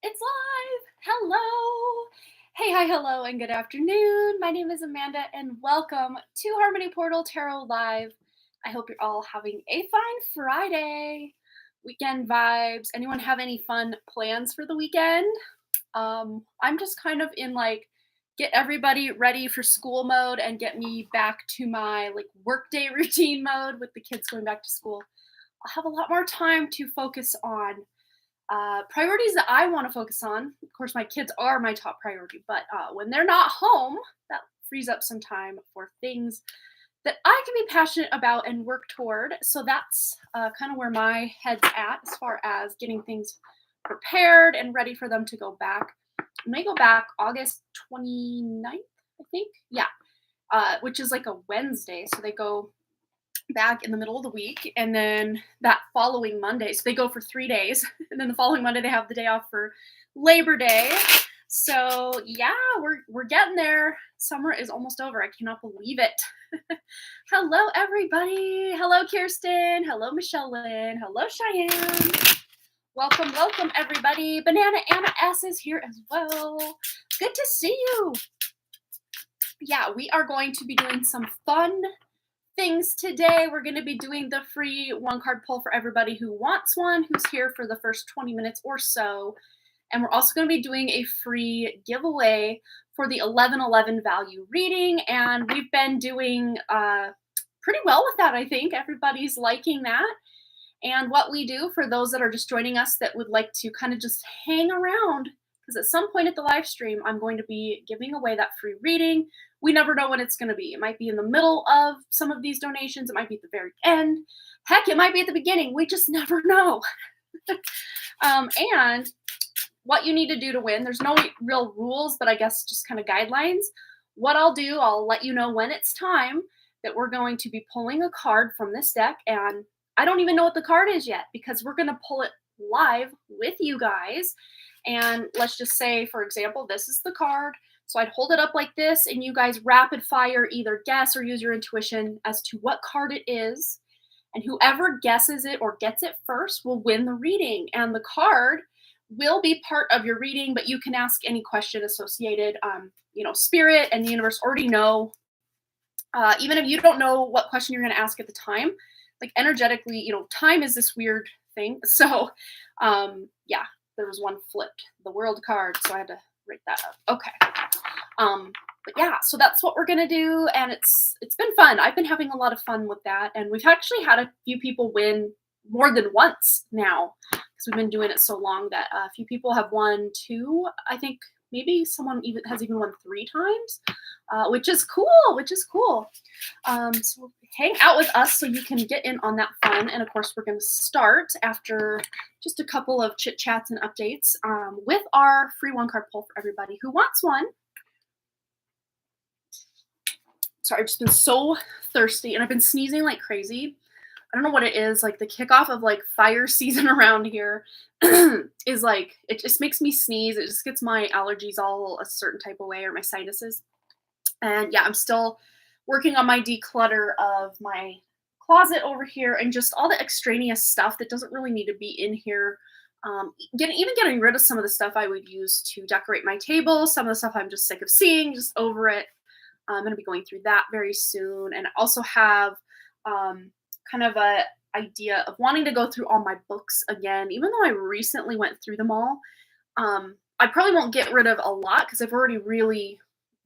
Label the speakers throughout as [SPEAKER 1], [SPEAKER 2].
[SPEAKER 1] It's live! Hello! Hey, hi, hello, and good afternoon. My name is Amanda, and welcome to Harmony Portal Tarot Live. I hope you're all having a fine Friday. Weekend vibes. Anyone have any fun plans for the weekend? I'm just kind of in like get everybody ready for school mode and get me back to my like workday routine mode with the kids going back to school. I'll have a lot more time to focus on priorities that I want to focus on. Of course, my kids are my top priority, but when they're not home, that frees up some time for things that I can be passionate about and work toward. So that's kind of where my head's at as far as getting things prepared and ready for them to go back. And they go back August 29th, I think. Yeah, which is like a Wednesday. So they go back in the middle of the week, and then that following Monday, so they go for 3 days, and then the following Monday they have the day off for Labor Day. So yeah, we're getting there. Summer is almost over. I cannot believe it. Hello, everybody. Hello, Kirsten. Hello, Michelle Lynn. Hello, Cheyenne. Welcome, welcome, everybody. Banana Anna S is here as well. Good to see you. Yeah, we are going to be doing some fun things today. We're going to be doing the free one card pull for everybody who wants one, who's here for the first 20 minutes or so. And we're also going to be doing a free giveaway for the 1111 value reading. And we've been doing pretty well with that, I think. Everybody's liking that. And what we do for those that are just joining us that would like to kind of just hang around, because at some point at the live stream, I'm going to be giving away that free reading. We never know when it's going to be. It might be in the middle of some of these donations. It might be at the very end. Heck, it might be at the beginning. We just never know. And what you need to do to win, there's no real rules, but I guess just kind of guidelines. What I'll do, I'll let you know when it's time that we're going to be pulling a card from this deck. And I don't even know what the card is yet because we're going to pull it live with you guys. And let's just say, for example, this is the card. So I'd hold it up like this, and you guys rapid fire either guess or use your intuition as to what card it is. And whoever guesses it or gets it first will win the reading. And the card will be part of your reading, but you can ask any question associated. Spirit and the universe already know. Even if you don't know what question you're going to ask at the time, like energetically, time is this weird thing. So, yeah, there was one flipped, the world card. So I had to write that up. Okay. But yeah, so that's what we're gonna do, and it's been fun. I've been having a lot of fun with that, and we've actually had a few people win more than once now because we've been doing it so long that a few people have won 2. I think maybe someone has even won 3 times, which is cool. So hang out with us so you can get in on that fun. And of course, we're going to start after just a couple of chit chats and updates with our free one card pull for everybody who wants one. Sorry, I've just been so thirsty and I've been sneezing like crazy. I don't know what it is. Like the kickoff of like fire season around here is like, it just makes me sneeze. It just gets my allergies all a certain type of way, or my sinuses. And yeah, I'm still working on my declutter of my closet over here and just all the extraneous stuff that doesn't really need to be in here. Getting rid of some of the stuff I would use to decorate my table. Some of the stuff I'm just sick of seeing, just over it. I'm going to be going through that very soon. And I also have kind of a idea of wanting to go through all my books again, even though I recently went through them all. I probably won't get rid of a lot because I've already really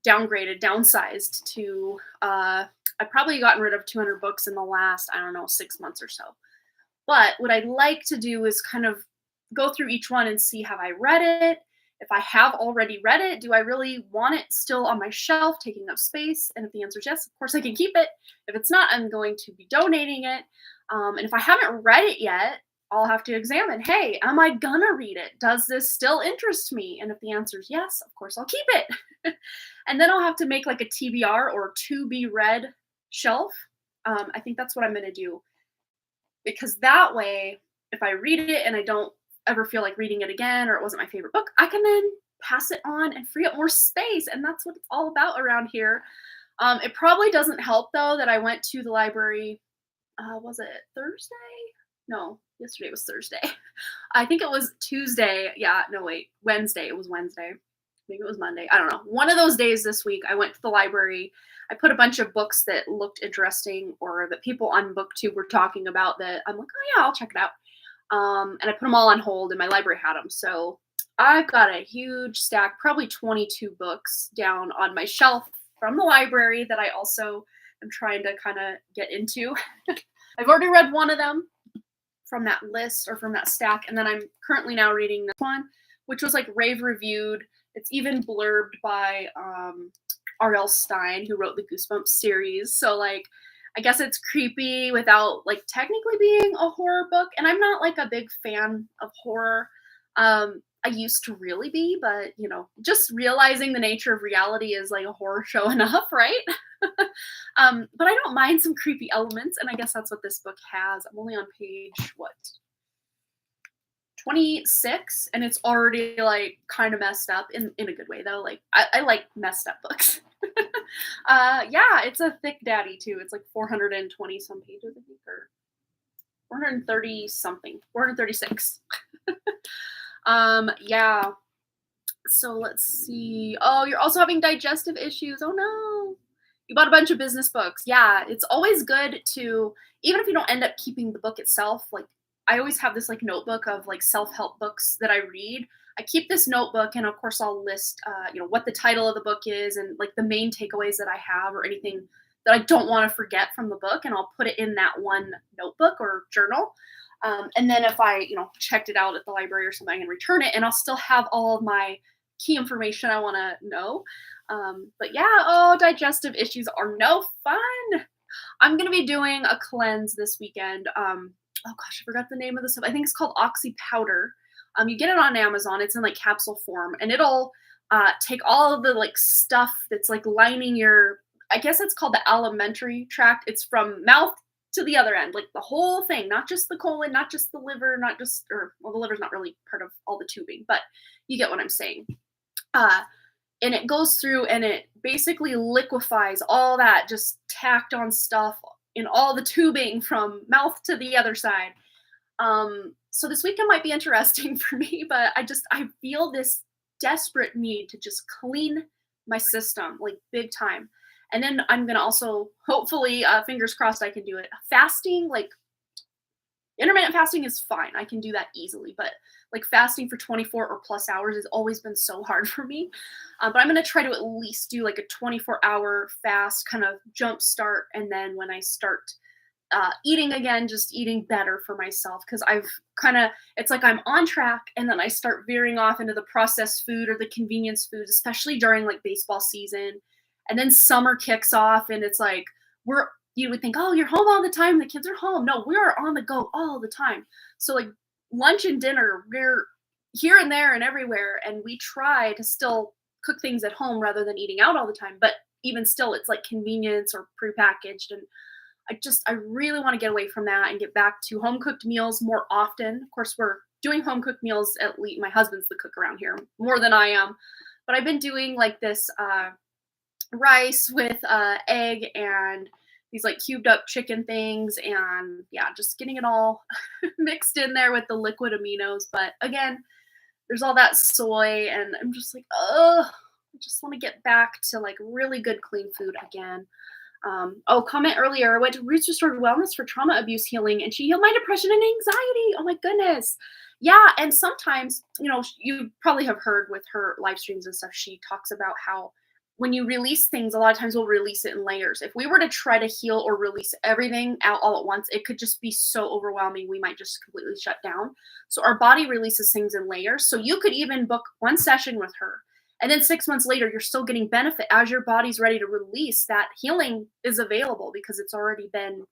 [SPEAKER 1] downsized to, I've probably gotten rid of 200 books in the last, 6 months or so. But what I'd like to do is kind of go through each one and see, have I read it? If I have already read it, do I really want it still on my shelf, taking up space? And if the answer is yes, of course I can keep it. If it's not, I'm going to be donating it. And if I haven't read it yet, I'll have to examine, hey, am I gonna read it? Does this still interest me? And if the answer is yes, of course I'll keep it. And then I'll have to make like a TBR or to be read shelf. I think that's what I'm gonna do. Because that way, if I read it and I don't ever feel like reading it again, or it wasn't my favorite book, I can then pass it on and free up more space. And that's what it's all about around here. It probably doesn't help though that I went to the library, was it Thursday? No, Yesterday was Thursday. I think it was Tuesday. Yeah, no, wait, Wednesday. It was Wednesday. Maybe it was Monday. I don't know. One of those days this week, I went to the library. I put a bunch of books that looked interesting or that people on BookTube were talking about that I'm like, oh yeah, I'll check it out. And I put them all on hold, and my library had them. So I've got a huge stack, probably 22 books down on my shelf from the library that I also am trying to kind of get into. I've already read one of them from that list or from that stack, and then I'm currently now reading this one, which was like rave reviewed. It's even blurbed by R.L. Stine, who wrote the Goosebumps series. So like, I guess it's creepy without like technically being a horror book. And I'm not like a big fan of horror. I used to really be, but you know, just realizing the nature of reality is like a horror show enough, right? But I don't mind some creepy elements, and I guess that's what this book has. I'm only on page, what, 26, and it's already like kind of messed up in a good way though. Like I like messed up books. Yeah, it's a thick daddy too. It's like 420 some pages, I think, or 430 something, 436. Yeah. So let's see. Oh, you're also having digestive issues. Oh no. You bought a bunch of business books. Yeah, it's always good to, even if you don't end up keeping the book itself, like I always have this like notebook of like self-help books that I read. I keep this notebook, and of course I'll list what the title of the book is and like the main takeaways that I have or anything that I don't want to forget from the book, and I'll put it in that one notebook or journal. And then if I, checked it out at the library or something, I can return it, and I'll still have all of my key information I want to know. But yeah, oh, digestive issues are no fun. I'm going to be doing a cleanse this weekend. Oh gosh, I forgot the name of the stuff. I think it's called Oxy Powder. You get it on Amazon. It's in like capsule form, and it'll take all of the like stuff that's like lining your, I guess it's called the alimentary tract. It's from mouth to the other end, like the whole thing, not just the colon, not just the liver, not just, or well, the liver's not really part of all the tubing, but you get what I'm saying. And it goes through and it basically liquefies all that just tacked on stuff in all the tubing from mouth to the other side. So this weekend might be interesting for me, but I feel this desperate need to just clean my system, like big time. And then I'm going to also, hopefully, fingers crossed I can do it. Fasting, like intermittent fasting is fine. I can do that easily, but like fasting for 24 or plus hours has always been so hard for me. But I'm going to try to at least do like a 24-hour fast kind of jump start. And then when I start eating again, just eating better for myself, because I've it's like I'm on track and then I start veering off into the processed food or the convenience foods, especially during like baseball season. And then summer kicks off and it's like you would think, oh, you're home all the time, the kids are home. No, we're on the go all the time. So like lunch and dinner, we're here and there and everywhere, and we try to still cook things at home rather than eating out all the time. But even still, it's like convenience or prepackaged, and I really want to get away from that and get back to home cooked meals more often. Of course, we're doing home cooked meals, at least my husband's the cook around here more than I am. But I've been doing like this rice with egg and these like cubed up chicken things, and yeah, just getting it all mixed in there with the liquid aminos. But again, there's all that soy, and I'm just like, I just want to get back to like really good clean food again. Comment earlier, I went to Roots Restored Wellness for trauma abuse healing, and she healed my depression and anxiety. Oh my goodness. Yeah, and sometimes, you probably have heard with her live streams and stuff, she talks about how when you release things, a lot of times we'll release it in layers. If we were to try to heal or release everything out all at once, it could just be so overwhelming. We might just completely shut down. So our body releases things in layers. So you could even book one session with her, and then 6 months later, you're still getting benefit as your body's ready to release. That healing is available because it's already been,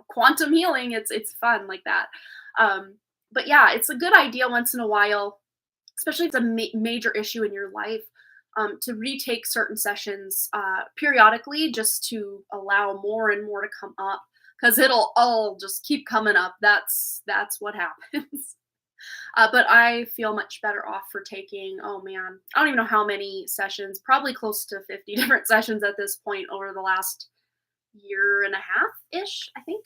[SPEAKER 1] quantum healing. It's fun like that. But yeah, it's a good idea once in a while, especially if it's a major issue in your life, to retake certain sessions periodically, just to allow more and more to come up, because it'll all just keep coming up. That's what happens. But I feel much better off for taking, oh man, I don't even know how many sessions, probably close to 50 different sessions at this point over the last year and a half-ish, I think.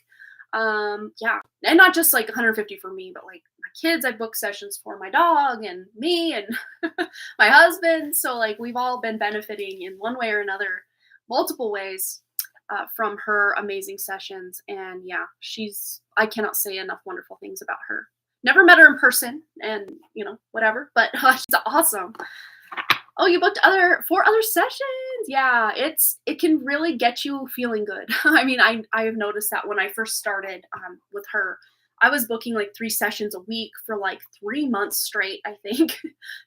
[SPEAKER 1] Yeah, and not just like 150 for me, but like my kids, I book sessions for my dog and me and my husband. So like we've all been benefiting in one way or another, multiple ways, from her amazing sessions. And yeah, I cannot say enough wonderful things about her. Never met her in person, and whatever, but she's awesome. Oh, you booked 4 other sessions? Yeah, it can really get you feeling good. I mean, I've noticed that when I first started, with her, I was booking, like, 3 sessions a week for, like, 3 months straight, I think.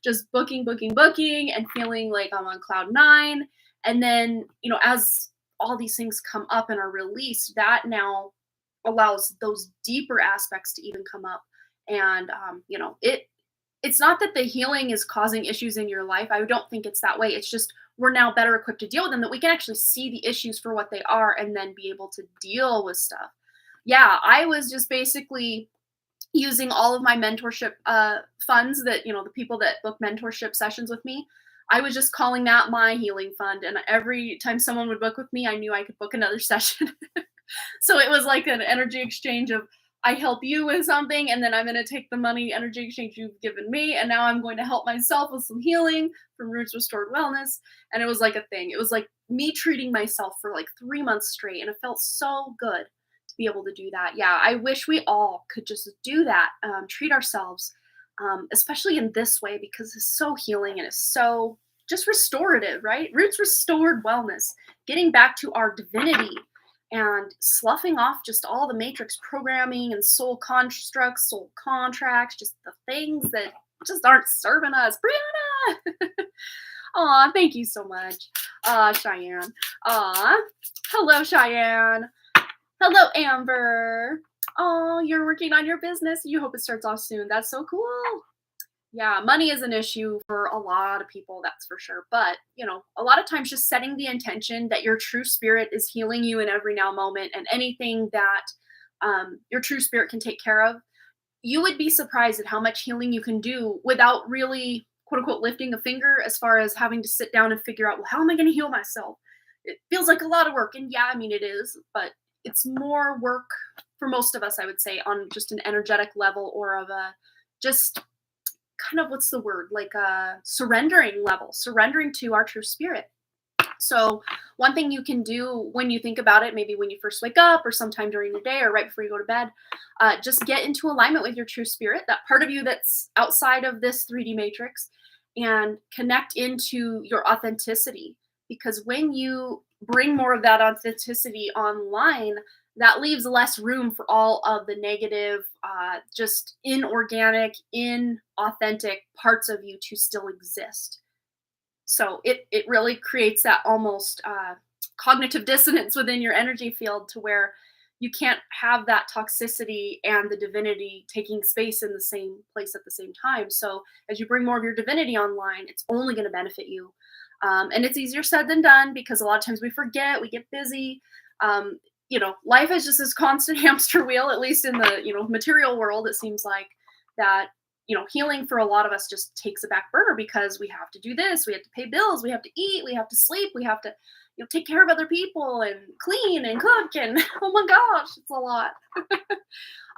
[SPEAKER 1] Just booking, booking, booking, and feeling like I'm on cloud 9, and then, as all these things come up and are released, that now allows those deeper aspects to even come up, and, it's not that the healing is causing issues in your life. I don't think it's that way. It's just we're now better equipped to deal with them, that we can actually see the issues for what they are and then be able to deal with stuff. Yeah, I was just basically using all of my mentorship funds that, the people that book mentorship sessions with me. I was just calling that my healing fund. And every time someone would book with me, I knew I could book another session. So it was like an energy exchange of, I help you with something, and then I'm going to take the money energy exchange you've given me, and now I'm going to help myself with some healing from Roots Restored Wellness. And it was like a thing. It was like me treating myself for like 3 months straight, and it felt so good to be able to do that. Yeah, I wish we all could just do that, treat ourselves, especially in this way, because it's so healing and it's so just restorative, right? Roots Restored Wellness, getting back to our divinity and sloughing off just all the matrix programming and soul constructs, soul contracts, just the things that just aren't serving us. Brianna! Aw, thank you so much. Cheyenne. Aw, hello, Cheyenne. Hello, Amber. Oh, you're working on your business. You hope it starts off soon. That's so cool. Yeah, money is an issue for a lot of people, that's for sure. But, a lot of times just setting the intention that your true spirit is healing you in every now moment, and anything that your true spirit can take care of, you would be surprised at how much healing you can do without really, quote unquote, lifting a finger, as far as having to sit down and figure out, well, how am I going to heal myself? It feels like a lot of work. And yeah, I mean, it is, but it's more work for most of us, I would say, on just an energetic level, or of a just kind of, what's the word, like a surrendering level, surrendering to our true spirit. So one thing you can do when you think about it, maybe when you first wake up or sometime during the day or right before you go to bed, just get into alignment with your true spirit, that part of you that's outside of this 3D matrix, and connect into your authenticity. Because when you bring more of that authenticity online, that leaves less room for all of the negative, just inorganic, inauthentic parts of you to still exist. So it really creates that almost cognitive dissonance within your energy field, to where you can't have that toxicity and the divinity taking space in the same place at the same time. So as you bring more of your divinity online, it's only going to benefit you. And it's easier said than done, because a lot of times we forget, we get busy. Life is just this constant hamster wheel, at least in the, material world. It seems like that, healing for a lot of us just takes a back burner, because we have to do this, we have to pay bills, we have to eat, we have to sleep, we have to, take care of other people and clean and cook. And oh my gosh, it's a lot.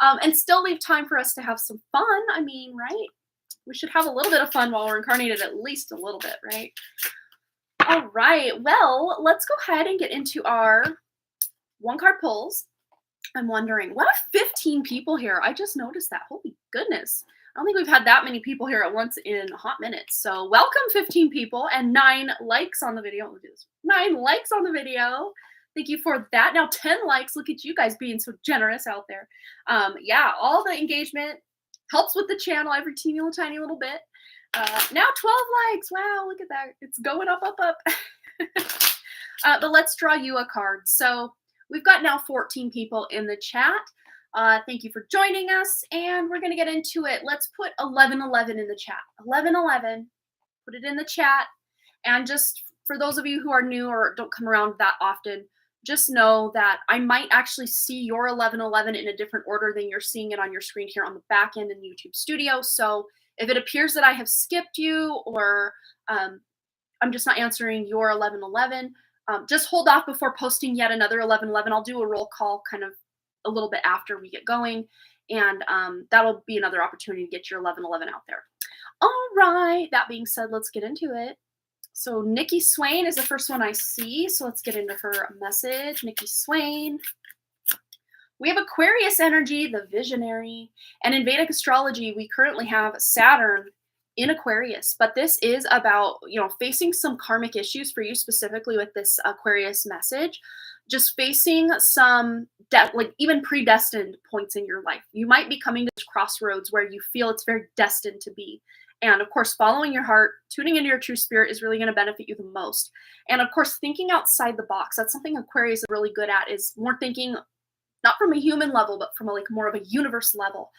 [SPEAKER 1] And still leave time for us to have some fun. I mean, right? We should have a little bit of fun while we're incarnated, at least a little bit, right? All right. Well, let's go ahead and get into our one card pulls. I'm wondering, what if 15 people here? I just noticed that. Holy goodness. I don't think we've had that many people here at once in a hot minute. So welcome, 15 people, and 9 likes on the video. Look at this. 9 likes on the video. Thank you for that. Now 10 likes. Look at you guys being so generous out there. Yeah, all the engagement helps with the channel every teeny little tiny little bit. Now 12 likes. Wow, look at that. It's going up, up, up. But let's draw you a card. So we've got now 14 people in the chat. Thank you for joining us, and we're going to get into it. Let's put 1111 in the chat. 1111, put it in the chat. And just for those of you who are new or don't come around that often, just know that I might actually see your 1111 in a different order than you're seeing it on your screen here on the back end in YouTube Studio. So if it appears that I have skipped you, or I'm just not answering your 1111, just hold off before posting yet another 1111. I'll do a roll call kind of a little bit after we get going. And that'll be another opportunity to get your 1111 out there. All right. That being said, let's get into it. So Nikki Swain is the first one I see. So let's get into her message. Nikki Swain. We have Aquarius energy, the visionary. And in Vedic astrology, we currently have Saturn in Aquarius. But this is about, facing some karmic issues for you specifically with this Aquarius message. Just facing some, even predestined points in your life. You might be coming to this crossroads where you feel it's very destined to be. And of course, following your heart, tuning into your true spirit is really going to benefit you the most. And of course, thinking outside the box. That's something Aquarius is really good at, is more thinking not from a human level, but from more of a universe level.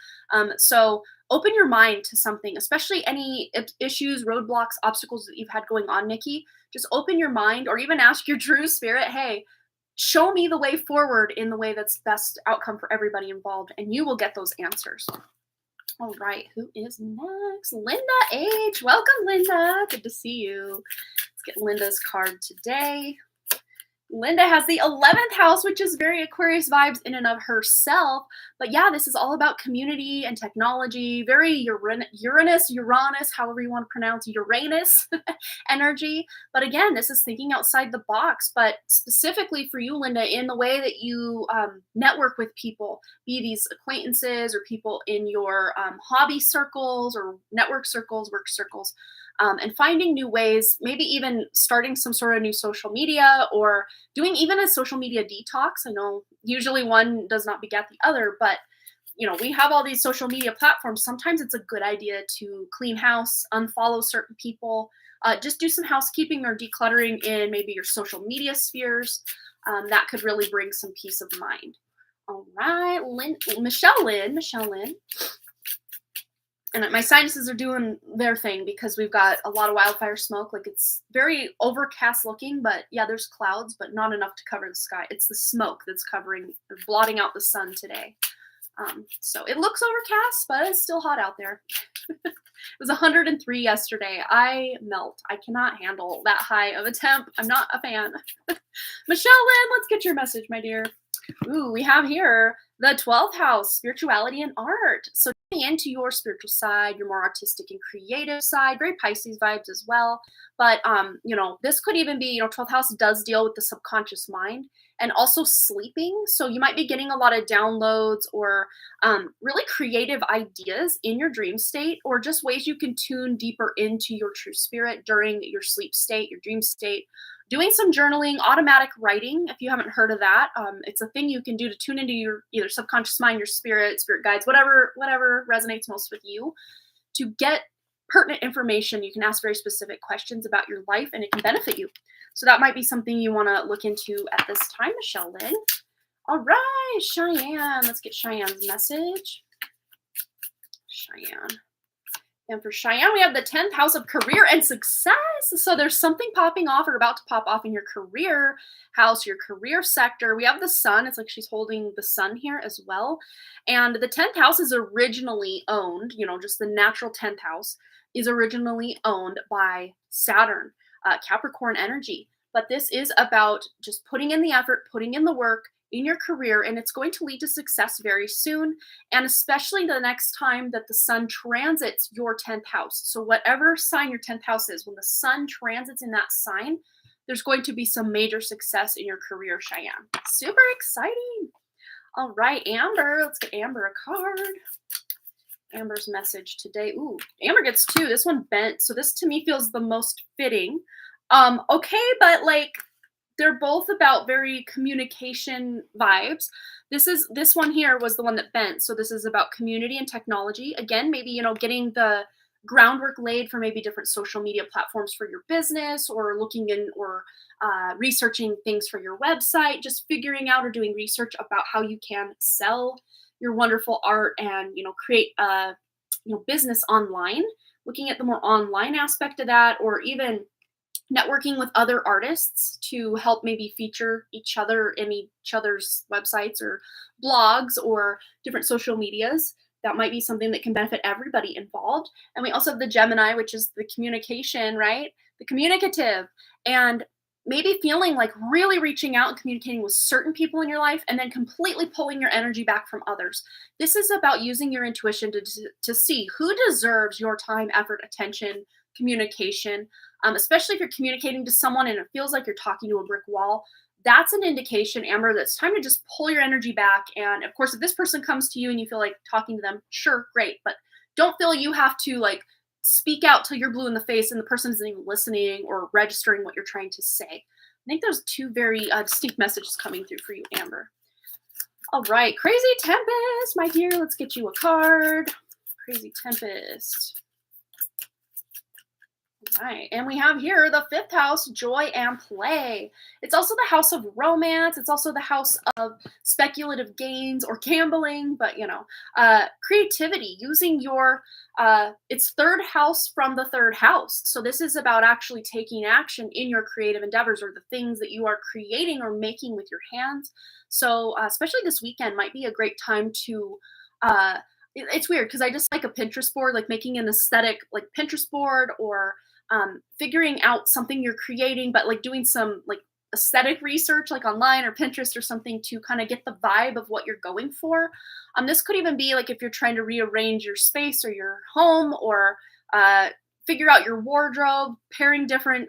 [SPEAKER 1] So open your mind to something, especially any issues, roadblocks, obstacles that you've had going on, Nikki. Just open your mind, or even ask your true spirit, hey, show me the way forward in the way that's best outcome for everybody involved, and you will get those answers. All right, who is next? Linda H. Welcome, Linda. Good to see you. Let's get Linda's card today. Linda has the 11th house, which is very Aquarius vibes in and of herself. But yeah, this is all about community and technology, very Uranus, however you want to pronounce Uranus energy. But again, this is thinking outside the box, but specifically for you, Linda, in the way that you network with people, be these acquaintances or people in your hobby circles or network circles, work circles. And finding new ways, maybe even starting some sort of new social media or doing even a social media detox. I know usually one does not beget the other, but we have all these social media platforms. Sometimes it's a good idea to clean house, unfollow certain people, just do some housekeeping or decluttering in maybe your social media spheres. That could really bring some peace of mind. All right, Michelle Lynn. And my sinuses are doing their thing because we've got a lot of wildfire smoke. It's very overcast looking, but yeah, there's clouds, but not enough to cover the sky. It's the smoke that's blotting out the sun today. So it looks overcast, but it's still hot out there. It was 103 yesterday. I melt. I cannot handle that high of a temp. I'm not a fan. Michelle Lynn, let's get your message, my dear. Ooh, we have here the 12th house, spirituality and art. So into your spiritual side, your more artistic and creative side, very Pisces vibes as well. But, this could even be, 12th house does deal with the subconscious mind and also sleeping. So you might be getting a lot of downloads or really creative ideas in your dream state, or just ways you can tune deeper into your true spirit during your sleep state, your dream state. Doing some journaling, automatic writing, if you haven't heard of that, it's a thing you can do to tune into your either subconscious mind, your spirit guides, whatever resonates most with you. To get pertinent information, you can ask very specific questions about your life, and it can benefit you. So that might be something you want to look into at this time, Michelle Lynn. All right, Cheyenne. Let's get Cheyenne's message. Cheyenne. And for Cheyenne, we have the 10th house of career and success. So there's something popping off or about to pop off in your career house, your career sector. We have the sun. It's like she's holding the sun here as well. And the 10th house is originally owned, just the natural 10th house is originally owned by Saturn, Capricorn energy. But this is about just putting in the effort, putting in the work in your career, and it's going to lead to success very soon, and especially the next time that the sun transits your 10th house. So whatever sign your 10th house is, when the sun transits in that sign, there's going to be some major success in your career, Cheyenne. Super exciting. All right, Amber. Let's get Amber a card. Amber's message today. Ooh, Amber gets 2. This one bent, so this to me feels the most fitting. Okay, but they're both about very communication vibes. This one here was the one that bent. So this is about community and technology. Again, maybe, getting the groundwork laid for maybe different social media platforms for your business, or looking in or researching things for your website, just figuring out or doing research about how you can sell your wonderful art and, create a, business online, looking at the more online aspect of that, or even networking with other artists to help maybe feature each other in each other's websites or blogs or different social medias. That might be something that can benefit everybody involved. And we also have the Gemini, which is the communication, right? The communicative. And maybe feeling like really reaching out and communicating with certain people in your life and then completely pulling your energy back from others. This is about using your intuition to see who deserves your time, effort, attention, communication, especially if you're communicating to someone and it feels like you're talking to a brick wall. That's an indication, Amber, that it's time to just pull your energy back. And of course, if this person comes to you and you feel like talking to them, sure, great. But don't feel you have to like speak out till you're blue in the face and the person isn't even listening or registering what you're trying to say. I think there's two very distinct messages coming through for you, Amber. All right, Crazy Tempest, my dear, let's get you a card. Crazy Tempest. All right, and we have here the 5th house, joy and play. It's also the house of romance. It's also the house of speculative gains or gambling, but creativity, using your, it's 3rd house from the 3rd house. So this is about actually taking action in your creative endeavors or the things that you are creating or making with your hands. So especially this weekend might be a great time to, it's weird because I just like a Pinterest board, like making an aesthetic like Pinterest board or figuring out something you're creating, but like doing some like aesthetic research like online or Pinterest or something to kind of get the vibe of what you're going for. This could even be like if you're trying to rearrange your space or your home or figure out your wardrobe, pairing different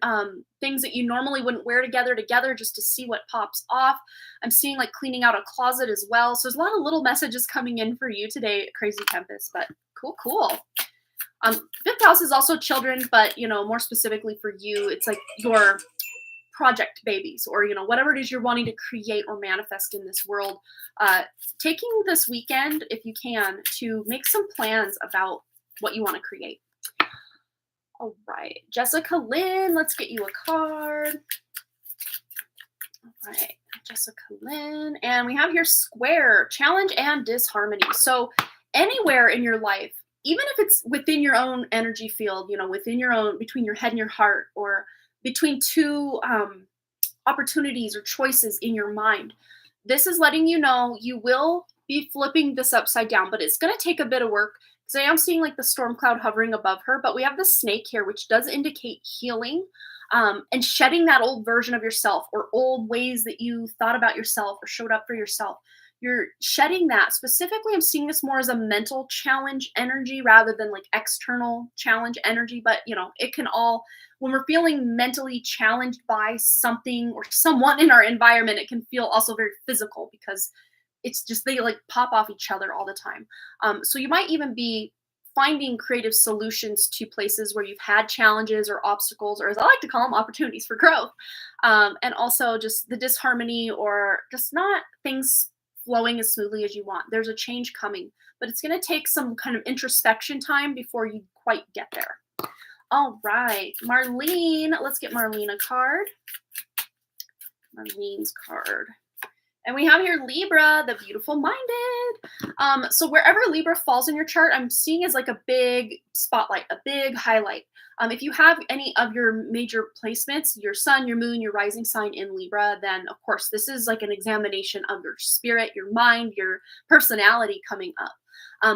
[SPEAKER 1] things that you normally wouldn't wear together just to see what pops off. I'm seeing like cleaning out a closet as well. So there's a lot of little messages coming in for you today, Crazy Tempest, but cool. 5th house is also children, but more specifically for you, it's like your project babies or whatever it is you're wanting to create or manifest in this world. Taking this weekend, if you can, to make some plans about what you want to create. All right, Jessica Lynn, let's get you a card. All right, Jessica Lynn, and we have here square, challenge and disharmony. So anywhere in your life, even if it's within your own energy field, within your own, between your head and your heart, or between two opportunities or choices in your mind, this is letting you know you will be flipping this upside down, but it's going to take a bit of work because I am seeing like the storm cloud hovering above her, but we have the snake here, which does indicate healing and shedding that old version of yourself or old ways that you thought about yourself or showed up for yourself. You're shedding that. Specifically, I'm seeing this more as a mental challenge energy rather than like external challenge energy. But, it can all, when we're feeling mentally challenged by something or someone in our environment, it can feel also very physical because it's just, they like pop off each other all the time. So you might even be finding creative solutions to places where you've had challenges or obstacles, or as I like to call them, opportunities for growth. And also just the disharmony or just not things flowing as smoothly as you want. There's a change coming, but it's going to take some kind of introspection time before you quite get there. All right, Marlene, let's get Marlene a card. Marlene's card. And we have here Libra, the beautiful minded. So wherever Libra falls in your chart, I'm seeing as like a big spotlight, a big highlight. If you have any of your major placements, your sun, your moon, your rising sign in Libra, then of course this is like an examination of your spirit, your mind, your personality coming up.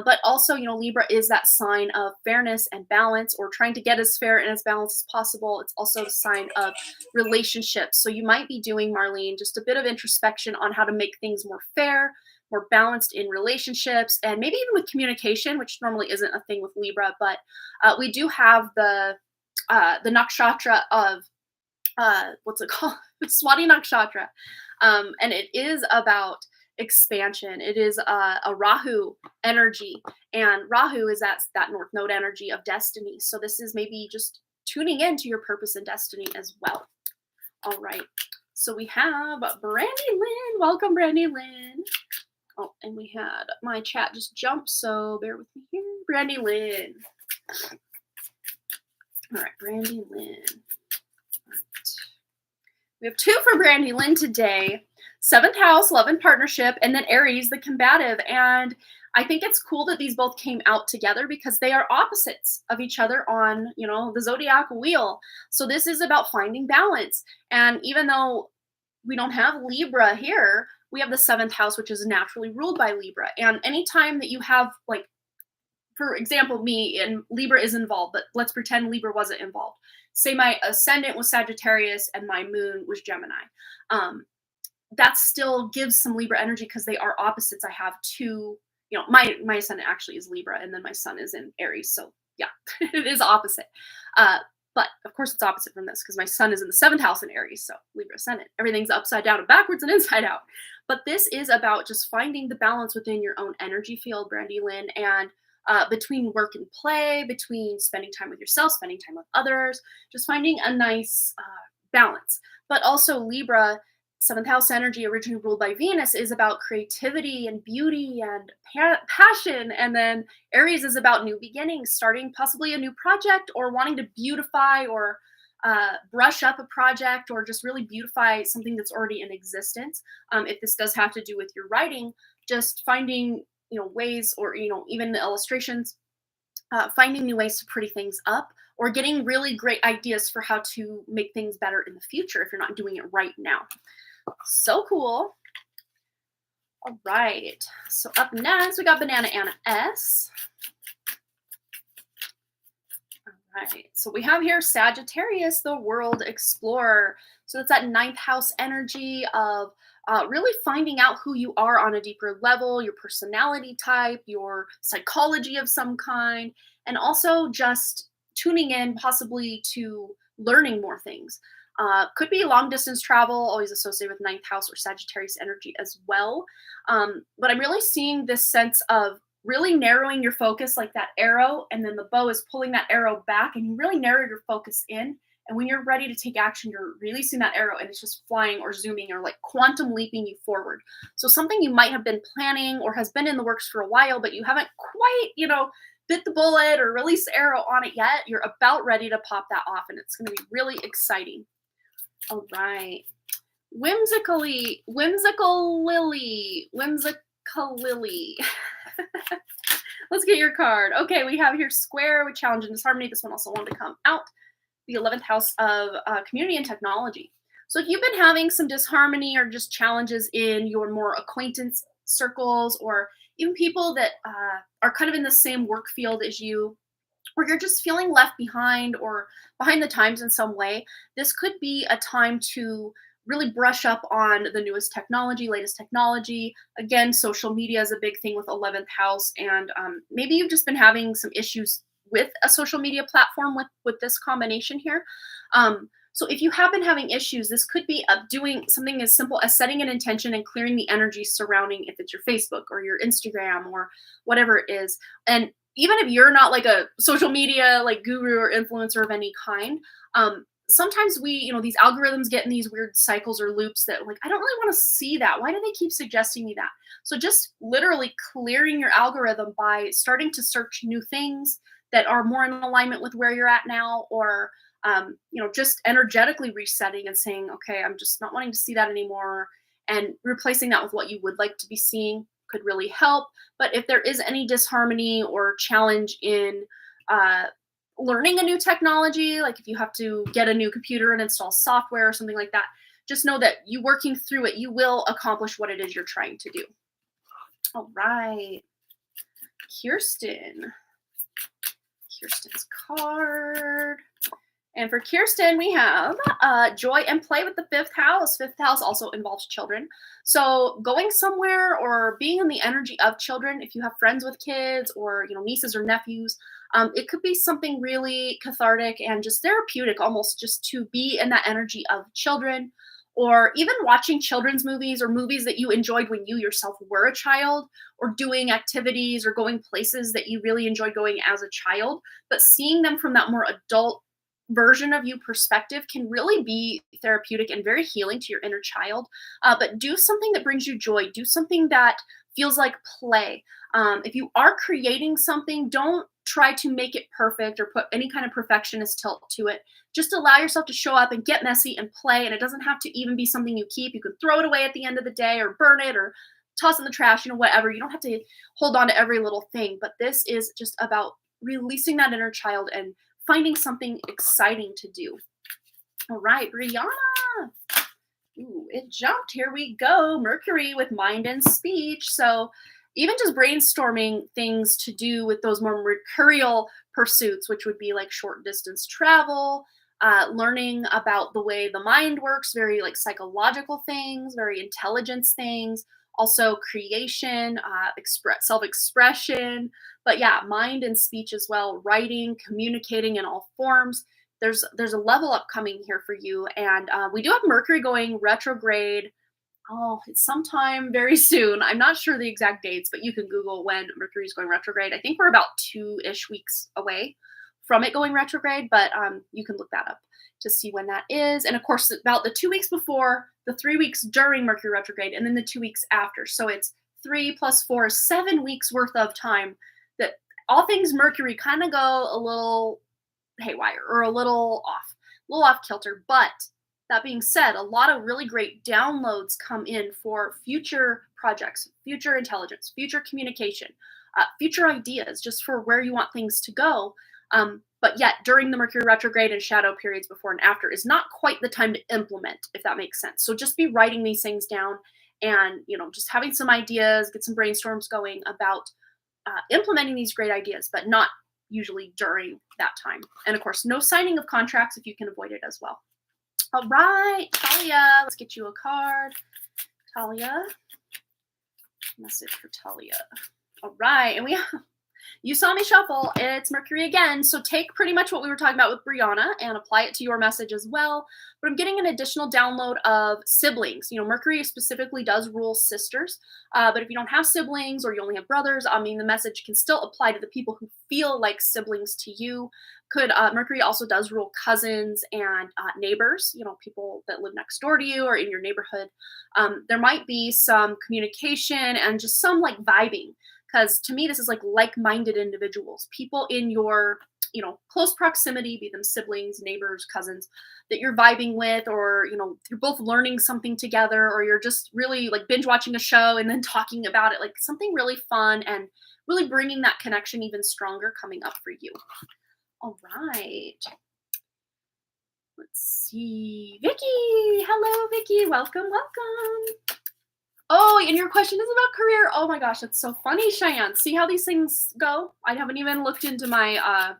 [SPEAKER 1] But also, Libra is that sign of fairness and balance, or trying to get as fair and as balanced as possible. It's also a sign of relationships. So you might be doing, Marlene, just a bit of introspection on how to make things more fair, more balanced in relationships, and maybe even with communication, which normally isn't a thing with Libra. But we do have the nakshatra of what's it called? Swati nakshatra, and it is about expansion. It is a Rahu energy, and Rahu is that North Node energy of destiny. So this is maybe just tuning into your purpose and destiny as well. All right. So we have Brandy Lynn. Welcome, Brandy Lynn. Oh, and we had my chat just jump, so bear with me here. Brandy Lynn. All right, Brandy Lynn. All right. We have 2 for Brandy Lynn today. 7th house, love and partnership, and then Aries, the combative. And I think it's cool that these both came out together because they are opposites of each other on, the zodiac wheel. So this is about finding balance. And even though we don't have Libra here, we have the 7th house, which is naturally ruled by Libra. And anytime that you have, like, for example, me and Libra is involved, but let's pretend Libra wasn't involved. say my ascendant was Sagittarius and my moon was Gemini. That still gives some Libra energy because they are opposites. I have two, my ascendant actually is Libra and then my sun is in Aries. So yeah, it is opposite. But of course it's opposite from this because my sun is in the 7th house in Aries. So Libra ascendant, everything's upside down and backwards and inside out. But this is about just finding the balance within your own energy field, Brandy Lynn, and between work and play, between spending time with yourself, spending time with others, just finding a nice balance. But also Libra, 7th house energy, originally ruled by Venus, is about creativity and beauty and passion. And then Aries is about new beginnings, starting possibly a new project or wanting to beautify or brush up a project or just really beautify something that's already in existence. If this does have to do with your writing, just finding ways, or even the illustrations, finding new ways to pretty things up, or getting really great ideas for how to make things better in the future if you're not doing it right now. So cool. All right, so up next we got Banana Anna S. All right, so we have here Sagittarius, the world explorer. So that's that 9th house energy of really finding out who you are on a deeper level, your personality type, your psychology of some kind, and also just tuning in possibly to learning more things. Could be long distance travel, always associated with 9th house or Sagittarius energy as well. But I'm really seeing this sense of really narrowing your focus like that arrow, and then the bow is pulling that arrow back, and you really narrow your focus in. And when you're ready to take action, you're releasing that arrow and it's just flying or zooming or like quantum leaping you forward. So something you might have been planning or has been in the works for a while, but you haven't quite, bit the bullet or released the arrow on it yet. You're about ready to pop that off, and it's going to be really exciting. All right. Whimsical Lily. Let's get your card. Okay, we have here Square with Challenge and Disharmony. This one also wanted to come out. The 11th house of community and technology. So if you've been having some disharmony or just challenges in your more acquaintance circles, or even people that are kind of in the same work field as you, or you're just feeling left behind or behind the times in some way, this could be a time to really brush up on the newest technology, latest technology. Again, social media is a big thing with 11th house, and maybe you've just been having some issues with a social media platform with this combination here. So if you have been having issues, this could be doing something as simple as setting an intention and clearing the energy surrounding, if it's your Facebook or your Instagram or whatever it is. And even if you're not like a social media like guru or influencer of any kind, sometimes we, these algorithms get in these weird cycles or loops that like, I don't really want to see that. Why do they keep suggesting me that? So just literally clearing your algorithm by starting to search new things that are more in alignment with where you're at now, or just energetically resetting and saying, okay, I'm just not wanting to see that anymore, and replacing that with what you would like to be seeing could really help. But if there is any disharmony or challenge in learning a new technology, like if you have to get a new computer and install software or something like that, just know that you working through it, you will accomplish what it is you're trying to do. All right, Kirsten's card. And for Kirsten, we have joy and play with the 5th house. 5th house also involves children. So going somewhere or being in the energy of children, if you have friends with kids or nieces or nephews, it could be something really cathartic and just therapeutic, almost just to be in that energy of children. Or even watching children's movies or movies that you enjoyed when you yourself were a child, or doing activities or going places that you really enjoyed going as a child, but seeing them from that more adult version of you perspective can really be therapeutic and very healing to your inner child. But do something that brings you joy. Do something that feels like play. If you are creating something, don't try to make it perfect or put any kind of perfectionist tilt to it. Just allow yourself to show up and get messy and play. And it doesn't have to even be something you keep. You can throw it away at the end of the day or burn it or toss in the trash, whatever. You don't have to hold on to every little thing. But this is just about releasing that inner child and finding something exciting to do. All right, Brianna. Ooh, it jumped. Here we go. Mercury with mind and speech. So even just brainstorming things to do with those more mercurial pursuits, which would be like short distance travel, learning about the way the mind works, very like psychological things, very intelligence things, also creation, self-expression, but yeah, mind and speech as well, writing, communicating in all forms. There's a level up coming here for you, and we do have Mercury going retrograde. Oh, it's sometime very soon. I'm not sure the exact dates, but you can Google when Mercury is going retrograde. I think we're about 2-ish weeks away from it going retrograde, but you can look that up to see when that is. And of course, about the 2 weeks before, the 3 weeks during Mercury retrograde, and then the 2 weeks after. So it's 3 plus 4, 7 weeks worth of time that all things Mercury kind of go a little haywire or a little off kilter. But that being said, a lot of really great downloads come in for future projects, future intelligence, future communication, future ideas, just for where you want things to go. But yet, during the Mercury retrograde and shadow periods before and after is not quite the time to implement, if that makes sense. So just be writing these things down and, just having some ideas, get some brainstorms going about implementing these great ideas, but not usually during that time. And of course, no signing of contracts if you can avoid it as well. All right, Talia, let's get you a card. Talia, message for Talia. All right, and you saw me shuffle. It's Mercury again. So take pretty much what we were talking about with Brianna and apply it to your message as well. But I'm getting an additional download of siblings. Mercury specifically does rule sisters. But if you don't have siblings or you only have brothers, the message can still apply to the people who feel like siblings to you. Mercury also does rule cousins and neighbors, people that live next door to you or in your neighborhood. There might be some communication and just some like vibing. Because to me, this is like like-minded individuals, people in your, close proximity, be them siblings, neighbors, cousins, that you're vibing with, or, you're both learning something together, or you're just really like binge watching a show and then talking about it, like something really fun and really bringing that connection even stronger coming up for you. All right. Let's see. Vicky. Hello, Vicky. Welcome. Oh, and your question is about career. Oh my gosh, that's so funny, Cheyenne. See how these things go? I haven't even looked into my,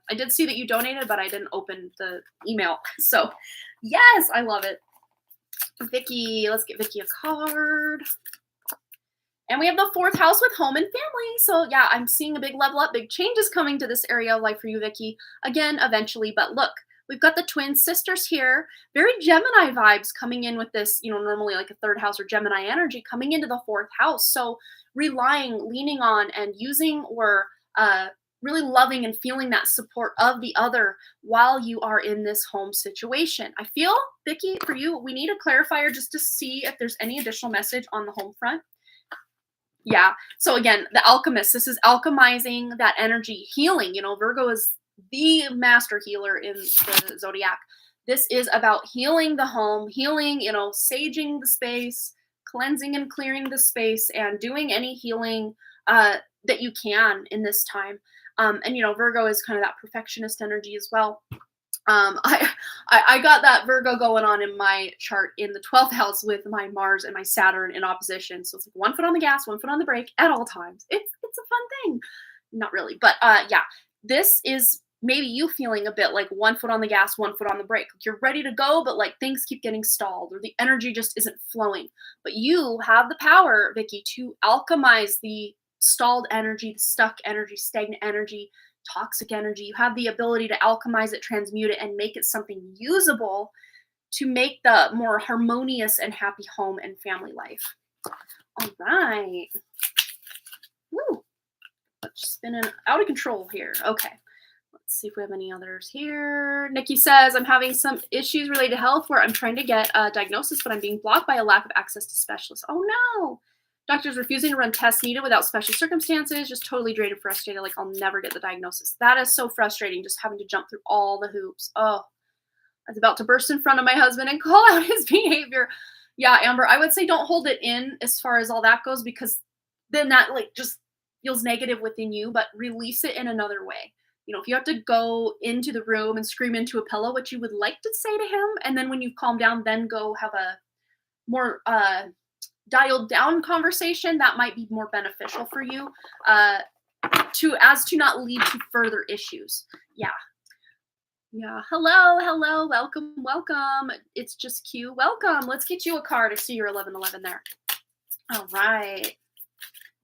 [SPEAKER 1] I did see that you donated, but I didn't open the email. So yes, I love it. Vicky, let's get Vicky a card. And we have the 4th house with home and family. So yeah, I'm seeing a big level up, big changes coming to this area of life for you, Vicky. Again, eventually, but look. We've got the twin sisters here, very Gemini vibes coming in with this, normally like a 3rd house or Gemini energy coming into the 4th house. So leaning on and using or really loving and feeling that support of the other while you are in this home situation. I feel, Vicky, for you, we need a clarifier just to see if there's any additional message on the home front. Yeah. So again, the alchemist, this is alchemizing that energy, healing. Virgo is the master healer in the zodiac. This is about healing the home, healing, saging the space, cleansing and clearing the space, and doing any healing that you can in this time. And Virgo is kind of that perfectionist energy as well. I got that Virgo going on in my chart in the 12th house with my Mars and my Saturn in opposition. So it's like 1 foot on the gas, 1 foot on the brake at all times. It's a fun thing. Not really, but yeah, this is maybe you feeling a bit like 1 foot on the gas, 1 foot on the brake. Like you're ready to go, but like things keep getting stalled or the energy just isn't flowing. But you have the power, Vicky, to alchemize the stalled energy, the stuck energy, stagnant energy, toxic energy. You have the ability to alchemize it, transmute it, and make it something usable to make the more harmonious and happy home and family life. All right. Woo. Let's spinning out of control here. Okay. Let's see if we have any others here. Nikki says, I'm having some issues related to health where I'm trying to get a diagnosis, but I'm being blocked by a lack of access to specialists. Oh no. Doctors refusing to run tests needed without special circumstances, just totally drained and frustrated, like I'll never get the diagnosis. That is so frustrating, just having to jump through all the hoops. Oh, I was about to burst in front of my husband and call out his behavior. Yeah, Amber, I would say don't hold it in as far as all that goes, because then that like just feels negative within you, but release it in another way. If you have to go into the room and scream into a pillow what you would like to say to him, and then when you calm down, then go have a more dialed down conversation, that might be more beneficial for you to not lead to further issues. Yeah. Yeah. Hello, hello. Welcome, welcome. It's just Q. Welcome. Let's get you a card. I see your 1111 there. All right.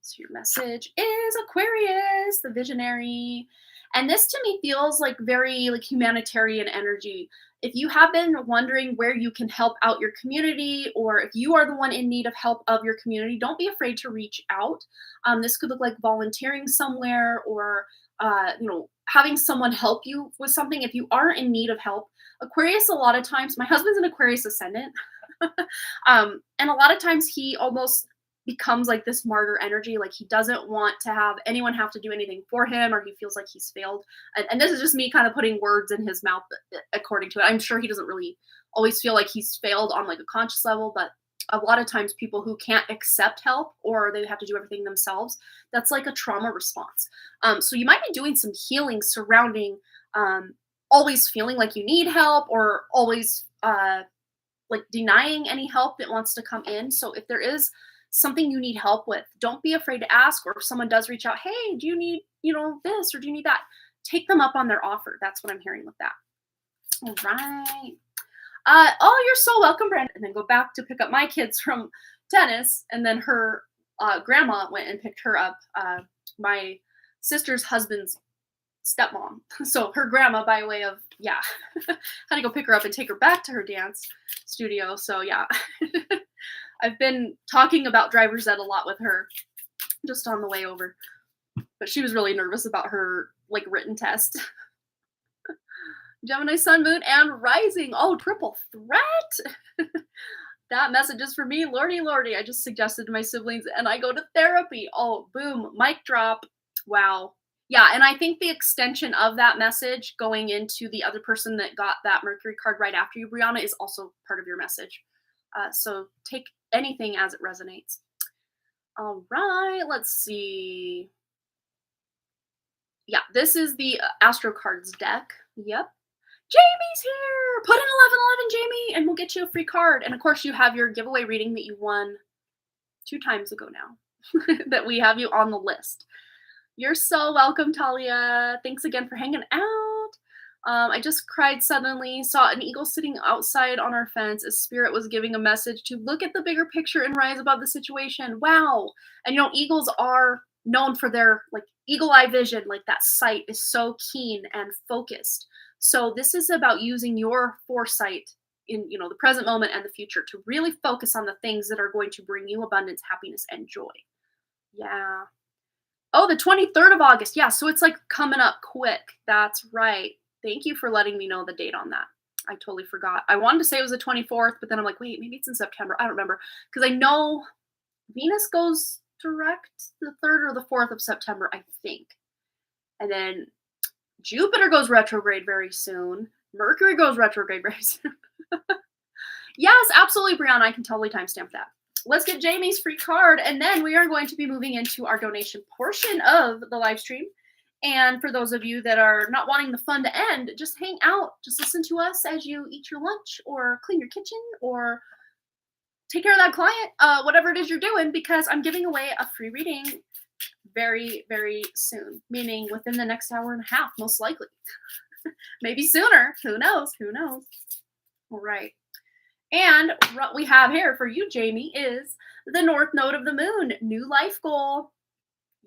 [SPEAKER 1] So your message is Aquarius, the visionary. And this to me feels like very like humanitarian energy. If you have been wondering where you can help out your community, or if you are the one in need of help of your community, don't be afraid to reach out. This could look like volunteering somewhere, or having someone help you with something if you are in need of help. Aquarius, a lot of times, my husband's an Aquarius ascendant. And a lot of times he almost becomes like this martyr energy. Like he doesn't want to have anyone have to do anything for him, or he feels like he's failed. And this is just me kind of putting words in his mouth according to it. I'm sure he doesn't really always feel like he's failed on like a conscious level, but a lot of times people who can't accept help or they have to do everything themselves, that's like a trauma response. So you might be doing some healing surrounding always feeling like you need help, or always like denying any help that wants to come in. So if there is something you need help with, don't be afraid to ask. Or if someone does reach out, hey, do you need, this, or do you need that? Take them up on their offer. That's what I'm hearing with that. All right. Oh, you're so welcome, Brandon. And then go back to pick up my kids from tennis. And then her grandma went and picked her up, my sister's husband's stepmom. So her grandma, by way of, yeah, had to go pick her up and take her back to her dance studio. So yeah, I've been talking about driver's ed a lot with her just on the way over, but she was really nervous about her like written test. Gemini, sun, moon, and rising. Oh, triple threat. That message is for me. Lordy, lordy. I just suggested to my siblings and I go to therapy. Oh, boom. Mic drop. Wow. Yeah, and I think the extension of that message going into the other person that got that Mercury card right after you, Brianna, is also part of your message. So take anything as it resonates. All right, let's see. Yeah, this is the Astro Cards deck. Yep. Jamie's here. Put in 1111, Jamie, and we'll get you a free card. And of course, you have your giveaway reading that you won 2 times ago now that we have you on the list. You're so welcome, Talia. Thanks again for hanging out. I just cried suddenly, saw an eagle sitting outside on our fence as spirit was giving a message to look at the bigger picture and rise above the situation. Wow. And eagles are known for their like eagle eye vision, like that sight is so keen and focused. So this is about using your foresight in the present moment and the future to really focus on the things that are going to bring you abundance, happiness, and joy. Yeah. Oh, the 23rd of August. Yeah, so it's like coming up quick. That's right. Thank you for letting me know the date on that. I totally forgot. I wanted to say it was the 24th, but then I'm like, wait, maybe it's in September. I don't remember. Because I know Venus goes direct the 3rd or the 4th of September, I think. And then Jupiter goes retrograde very soon. Mercury goes retrograde very soon. Yes, absolutely, Brianna. I can totally timestamp that. Let's get Jamie's free card, and then we are going to be moving into our donation portion of the live stream. And for those of you that are not wanting the fun to end, just hang out. Just listen to us as you eat your lunch or clean your kitchen or take care of that client, whatever it is you're doing, because I'm giving away a free reading very, very soon, meaning within the next hour and a half, most likely. Maybe sooner. Who knows? Who knows? All right. And what we have here for you, Jamie, is the North Node of the Moon, new life goal.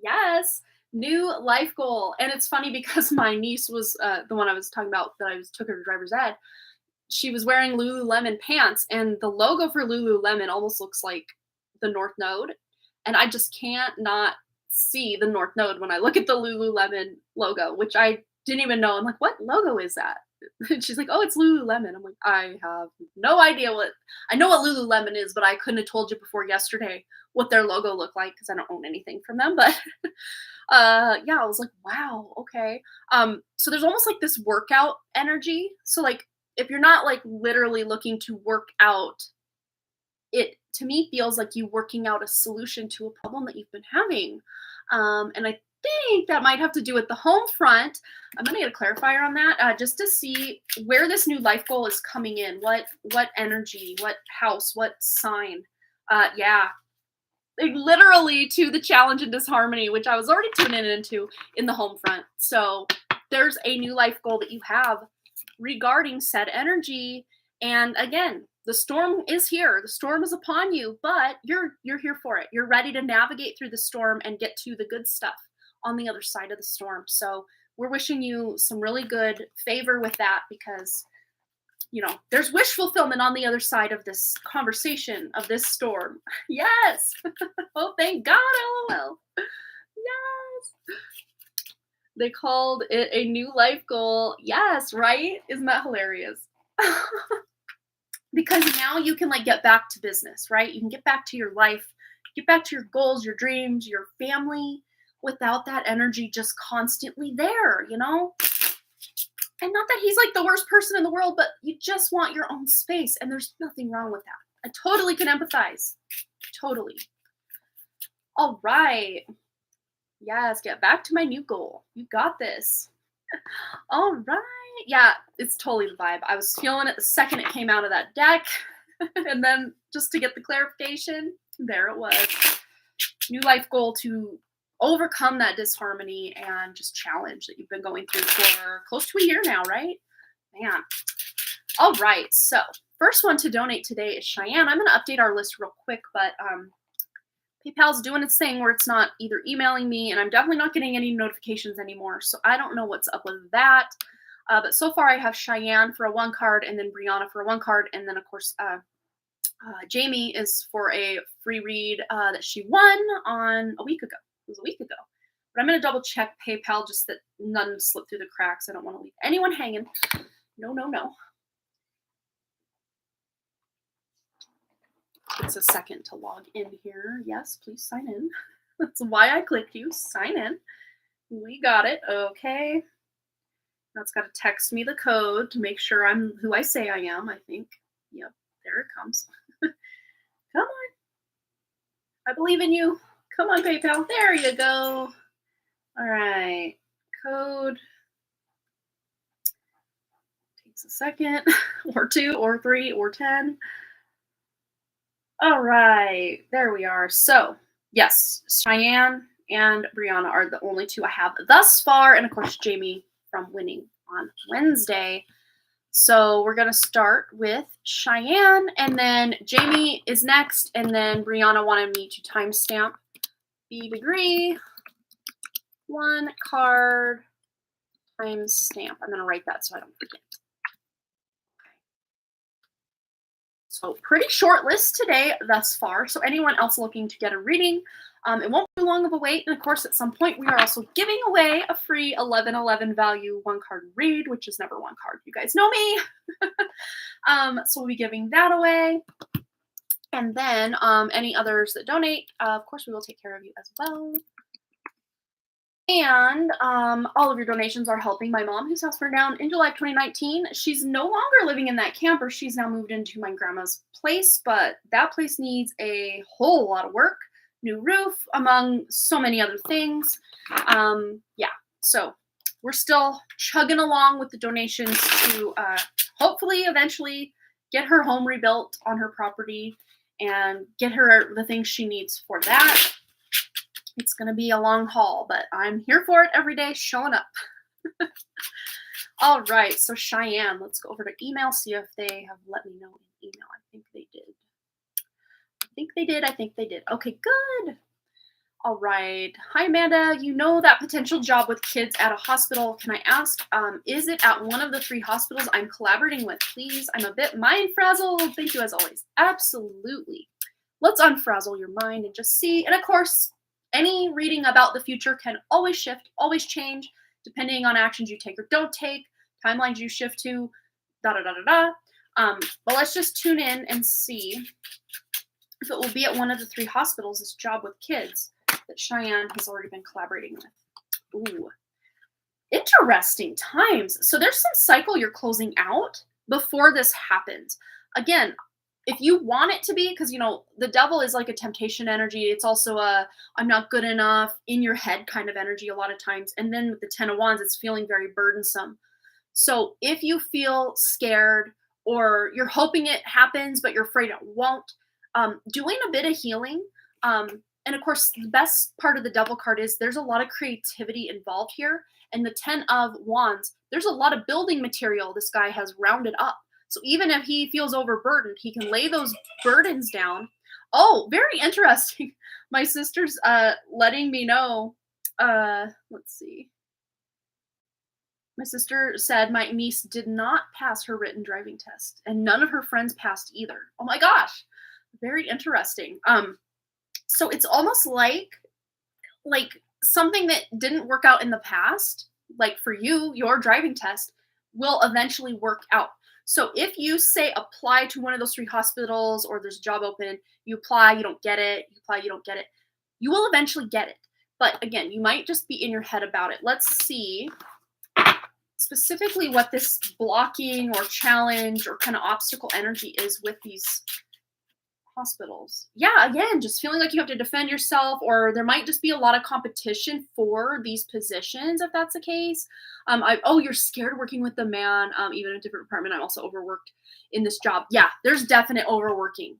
[SPEAKER 1] Yes, new life goal. And it's funny because my niece was the one I was talking about that took her to driver's ed. She was wearing Lululemon pants, and the logo for Lululemon almost looks like the North Node. And I just can't not see the North Node when I look at the Lululemon logo, which I didn't even know. I'm like, what logo is that? And she's like, oh, it's Lululemon. I'm like, I have no idea I know what Lululemon is, but I couldn't have told you before yesterday what their logo looked like because I don't own anything from them. But yeah, I was like, wow, okay. So there's almost like this workout energy. So like if you're not like literally looking to work out, it to me feels like you working out a solution to a problem that you've been having. And I think that might have to do with the home front. I'm going to get a clarifier on that just to see where this new life goal is coming in. What energy, what house, what sign. Yeah, like literally to the challenge and disharmony, which I was already tuning into in the home front. So there's a new life goal that you have regarding said energy. And again, the storm is here. The storm is upon you, but you're here for it. You're ready to navigate through the storm and get to the good stuff on the other side of the storm. So we're wishing you some really good favor with that, because there's wish fulfillment on the other side of this conversation, of this storm. Yes. Oh, thank God. LOL. Yes. They called it a new life goal. Yes, right? Isn't that hilarious? Because now you can get back to business, right? You can get back to your life, get back to your goals, your dreams, your family, without that energy just constantly there, And not that he's the worst person in the world, but you just want your own space, and there's nothing wrong with that. I totally can empathize. Totally. All right. Yes, get back to my new goal. You got this. All right. Yeah, it's totally the vibe. I was feeling it the second it came out of that deck. And then just to get the clarification, there it was. New life goal to overcome that disharmony and just challenge that you've been going through for close to a year now, right? Man. All right. So first one to donate today is Cheyenne. I'm going to update our list real quick, but PayPal's doing its thing where it's not either emailing me, and I'm definitely not getting any notifications anymore. So I don't know what's up with that. But so far I have Cheyenne for a 1 card, and then Brianna for a 1 card. And then of course, Jamie is for a free read that she won on a week ago. It was a week ago. But I'm going to double check PayPal just that none slipped through the cracks. I don't want to leave anyone hanging. No, no, no. It's a second to log in here. Yes, please sign in. That's why I clicked you. Sign in. We got it. Okay. Now it's got to text me the code to make sure I'm who I say I am, I think. Yep, there it comes. Come on. I believe in you. Come on, PayPal. There you go. All right. Code. Takes a second, or 2, or 3, or 10. All right. There we are. So, yes, Cheyenne and Brianna are the only 2 I have thus far. And, of course, Jamie from winning on Wednesday. So we're going to start with Cheyenne, and then Jamie is next, and then Brianna wanted me to timestamp the degree 1 card timestamp. I'm going to write that so I don't forget. So pretty short list today thus far. So anyone else looking to get a reading, it won't be long of a wait. And of course, at some point, we are also giving away a free 1111 value 1 card read, which is never 1 card. You guys know me. So we'll be giving that away. And then any others that donate, of course, we will take care of you as well. And all of your donations are helping my mom, whose house burned down in July of 2019. She's no longer living in that camper. She's now moved into my grandma's place, but that place needs a whole lot of work. New roof, among so many other things. Yeah, so we're still chugging along with the donations to hopefully eventually get her home rebuilt on her property and get her the things she needs for that. It's going to be a long haul, but I'm here for it every day, showing up. All right, so Cheyenne, let's go over to email, see if they have let me know in email. I think they did. I think they did. Okay, good. All right. Hi, Amanda. You know that potential job with kids at a hospital. Can I ask, is it at one of the 3 hospitals I'm collaborating with? Please, I'm a bit mind-frazzled. Thank you, as always. Absolutely. Let's unfrazzle your mind and just see. And, of course, any reading about the future can always shift, always change, depending on actions you take or don't take, timelines you shift to, da-da-da-da-da. But let's just tune in and see if it will be at one of the 3 hospitals, this job with kids that Cheyenne has already been collaborating with. Ooh, interesting times. So there's some cycle you're closing out before this happens. Again, if you want it to be, because, the devil is like a temptation energy. It's also a I'm not good enough in your head kind of energy a lot of times. And then with the 10 of Wands, it's feeling very burdensome. So if you feel scared or you're hoping it happens, but you're afraid it won't, doing a bit of healing And of course, the best part of the devil card is there's a lot of creativity involved here. And the 10 of wands, there's a lot of building material this guy has rounded up. So even if he feels overburdened, he can lay those burdens down. Oh, very interesting. My sister's letting me know. Let's see. My sister said my niece did not pass her written driving test, and none of her friends passed either. Oh my gosh, very interesting. So it's almost like something that didn't work out in the past, like for you, your driving test will eventually work out. So if you say apply to one of those three hospitals or there's a job open, you apply, you don't get it, you apply, you don't get it, you will eventually get it. But again, you might just be in your head about it. Let's see specifically what this blocking or challenge or kind of obstacle energy is with these hospitals. Yeah, again, just feeling like you have to defend yourself, or there might just be a lot of competition for these positions if that's the case. You're scared working with the man, even in a different department. I'm also overworked in this job. Yeah, there's definite overworking.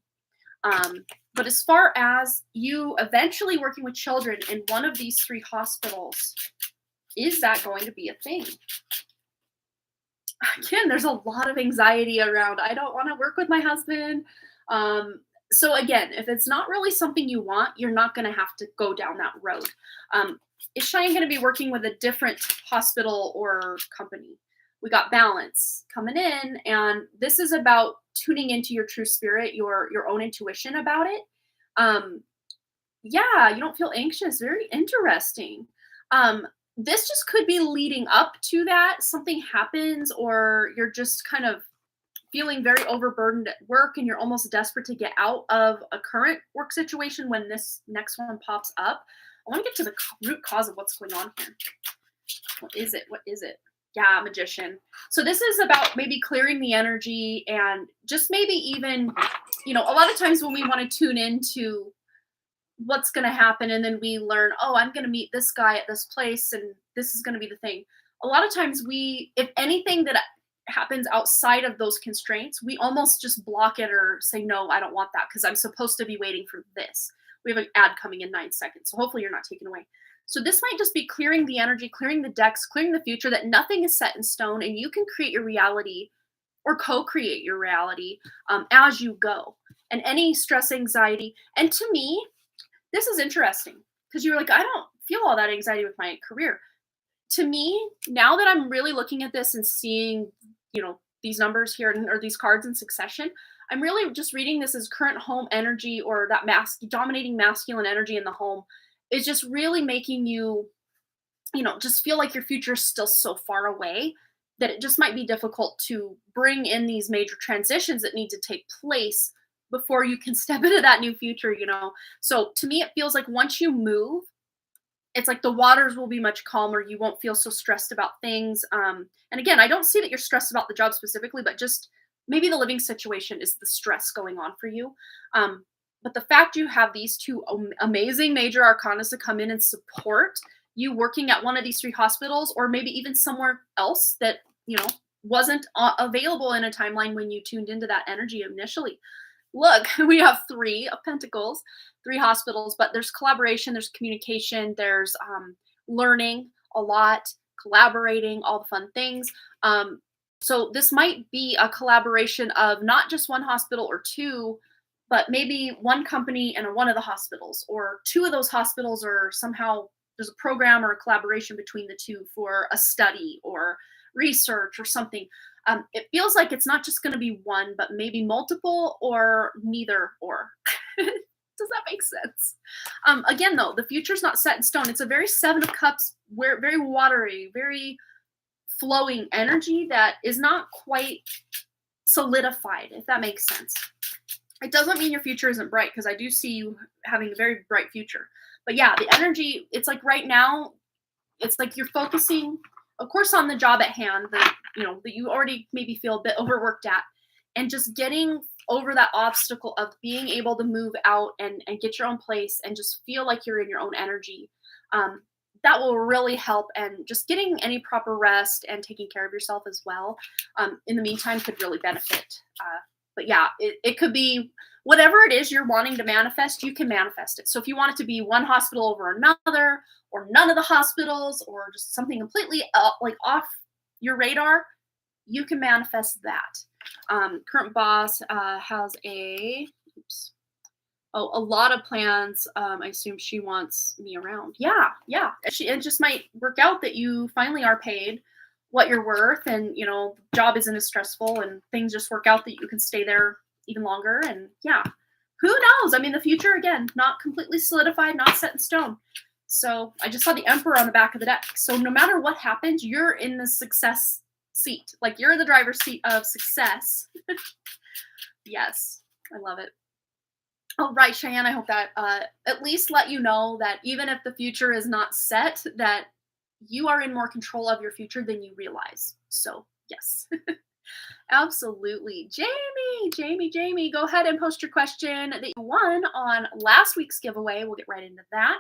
[SPEAKER 1] But as far as you eventually working with children in one of these three hospitals, is that going to be a thing? Again, there's a lot of anxiety around, I don't want to work with my husband. So again, if it's not really something you want, you're not going to have to go down that road. Is Cheyenne going to be working with a different hospital or company? We got balance coming in, and this is about tuning into your true spirit, your own intuition about it. Yeah, you don't feel anxious. Very interesting. This just could be leading up to that. Something happens, or you're just kind of feeling very overburdened at work and you're almost desperate to get out of a current work situation when this next one pops up. I want to get to the root cause of what's going on here. What is it? What is it? Yeah, magician. So this is about maybe clearing the energy and just maybe even, a lot of times when we want to tune into what's going to happen and then we learn, oh, I'm going to meet this guy at this place and this is going to be the thing. A lot of times if anything that happens outside of those constraints, we almost just block it or say, no, I don't want that because I'm supposed to be waiting for this. We have an ad coming in 9 seconds. So hopefully you're not taken away. So this might just be clearing the energy, clearing the decks, clearing the future, that nothing is set in stone and you can create your reality or co-create your reality as you go. And any stress, anxiety. And to me, this is interesting because you're like, I don't feel all that anxiety with my career. To me, now that I'm really looking at this and seeing, these numbers here or these cards in succession, I'm really just reading this as current home energy, or that dominating masculine energy in the home is just really making you, just feel like your future is still so far away that it just might be difficult to bring in these major transitions that need to take place before you can step into that new future, So to me, it feels like once you move, it's like the waters will be much calmer. You won't feel so stressed about things. And again, I don't see that you're stressed about the job specifically, but just maybe the living situation is the stress going on for you. But the fact you have these two amazing major arcanas to come in and support you working at one of these three hospitals, or maybe even somewhere else that, wasn't available in a timeline when you tuned into that energy initially. Look, we have 3 of Pentacles, 3 hospitals, but there's collaboration, there's communication, there's learning a lot, collaborating, all the fun things. So this might be a collaboration of not just one hospital or 2, but maybe one company and one of the hospitals, or 2 of those hospitals, or somehow there's a program or a collaboration between the 2 for a study or research or something. It feels like it's not just going to be one, but maybe multiple, or neither or. Does that make sense? Again, though, the future's not set in stone. It's a very 7 of Cups, very watery, very flowing energy that is not quite solidified, if that makes sense. It doesn't mean your future isn't bright, because I do see you having a very bright future. But yeah, the energy, it's like right now, it's like you're focusing, of course, on the job at hand that you already maybe feel a bit overworked at, and just getting over that obstacle of being able to move out and get your own place and just feel like you're in your own energy. That will really help, and just getting any proper rest and taking care of yourself as well in the meantime could really benefit. But yeah, it could be whatever it is you're wanting to manifest, you can manifest it. So if you want it to be one hospital over another, or none of the hospitals, or just something completely like off your radar, you can manifest that. Current boss has a lot of plans. I assume she wants me around. Yeah. It just might work out that you finally are paid what you're worth, and job isn't as stressful, and things just work out that you can stay there even longer. And yeah, who knows? I mean, the future, again, not completely solidified, not set in stone. So I just saw the Emperor on the back of the deck. So no matter what happens, you're in the success seat. Like, you're in the driver's seat of success. Yes, I love it. Oh, right, Cheyenne, I hope that at least let you know that even if the future is not set, that you are in more control of your future than you realize. So, yes. Absolutely. Jamie, go ahead and post your question that you won on last week's giveaway. We'll get right into that.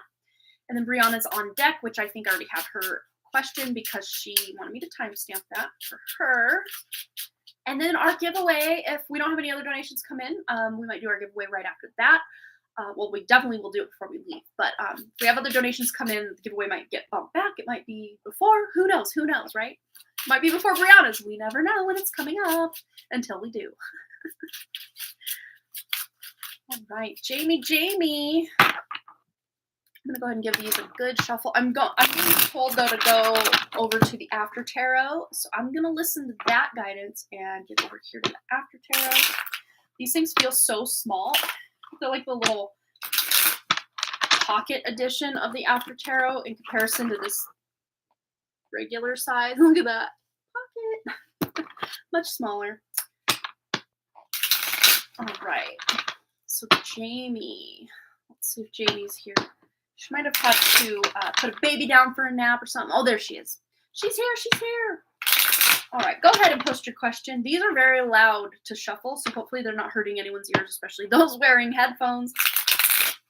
[SPEAKER 1] And then Brianna's on deck, which I think I already have her question because she wanted me to timestamp that for her. And then our giveaway, if we don't have any other donations come in, we might do our giveaway right after that. Well, we definitely will do it before we leave. But if we have other donations come in, the giveaway might get bumped back. It might be before. Who knows, right? Might be before Brianna's. We never know when it's coming up until we do. All right, Jamie. I'm gonna go ahead and give these a good shuffle. I'm being told though to go over to the after tarot, so I'm gonna listen to that guidance and get over here to the after tarot. These things feel so small. They're like the little pocket edition of the after tarot in comparison to this regular size. Look at that pocket, much smaller. All right, so Jamie. Let's see if Jamie's here. She might have had to put a baby down for a nap or something. Oh, there she is. She's here. All right, go ahead and post your question. These are very loud to shuffle, so hopefully they're not hurting anyone's ears, especially those wearing headphones.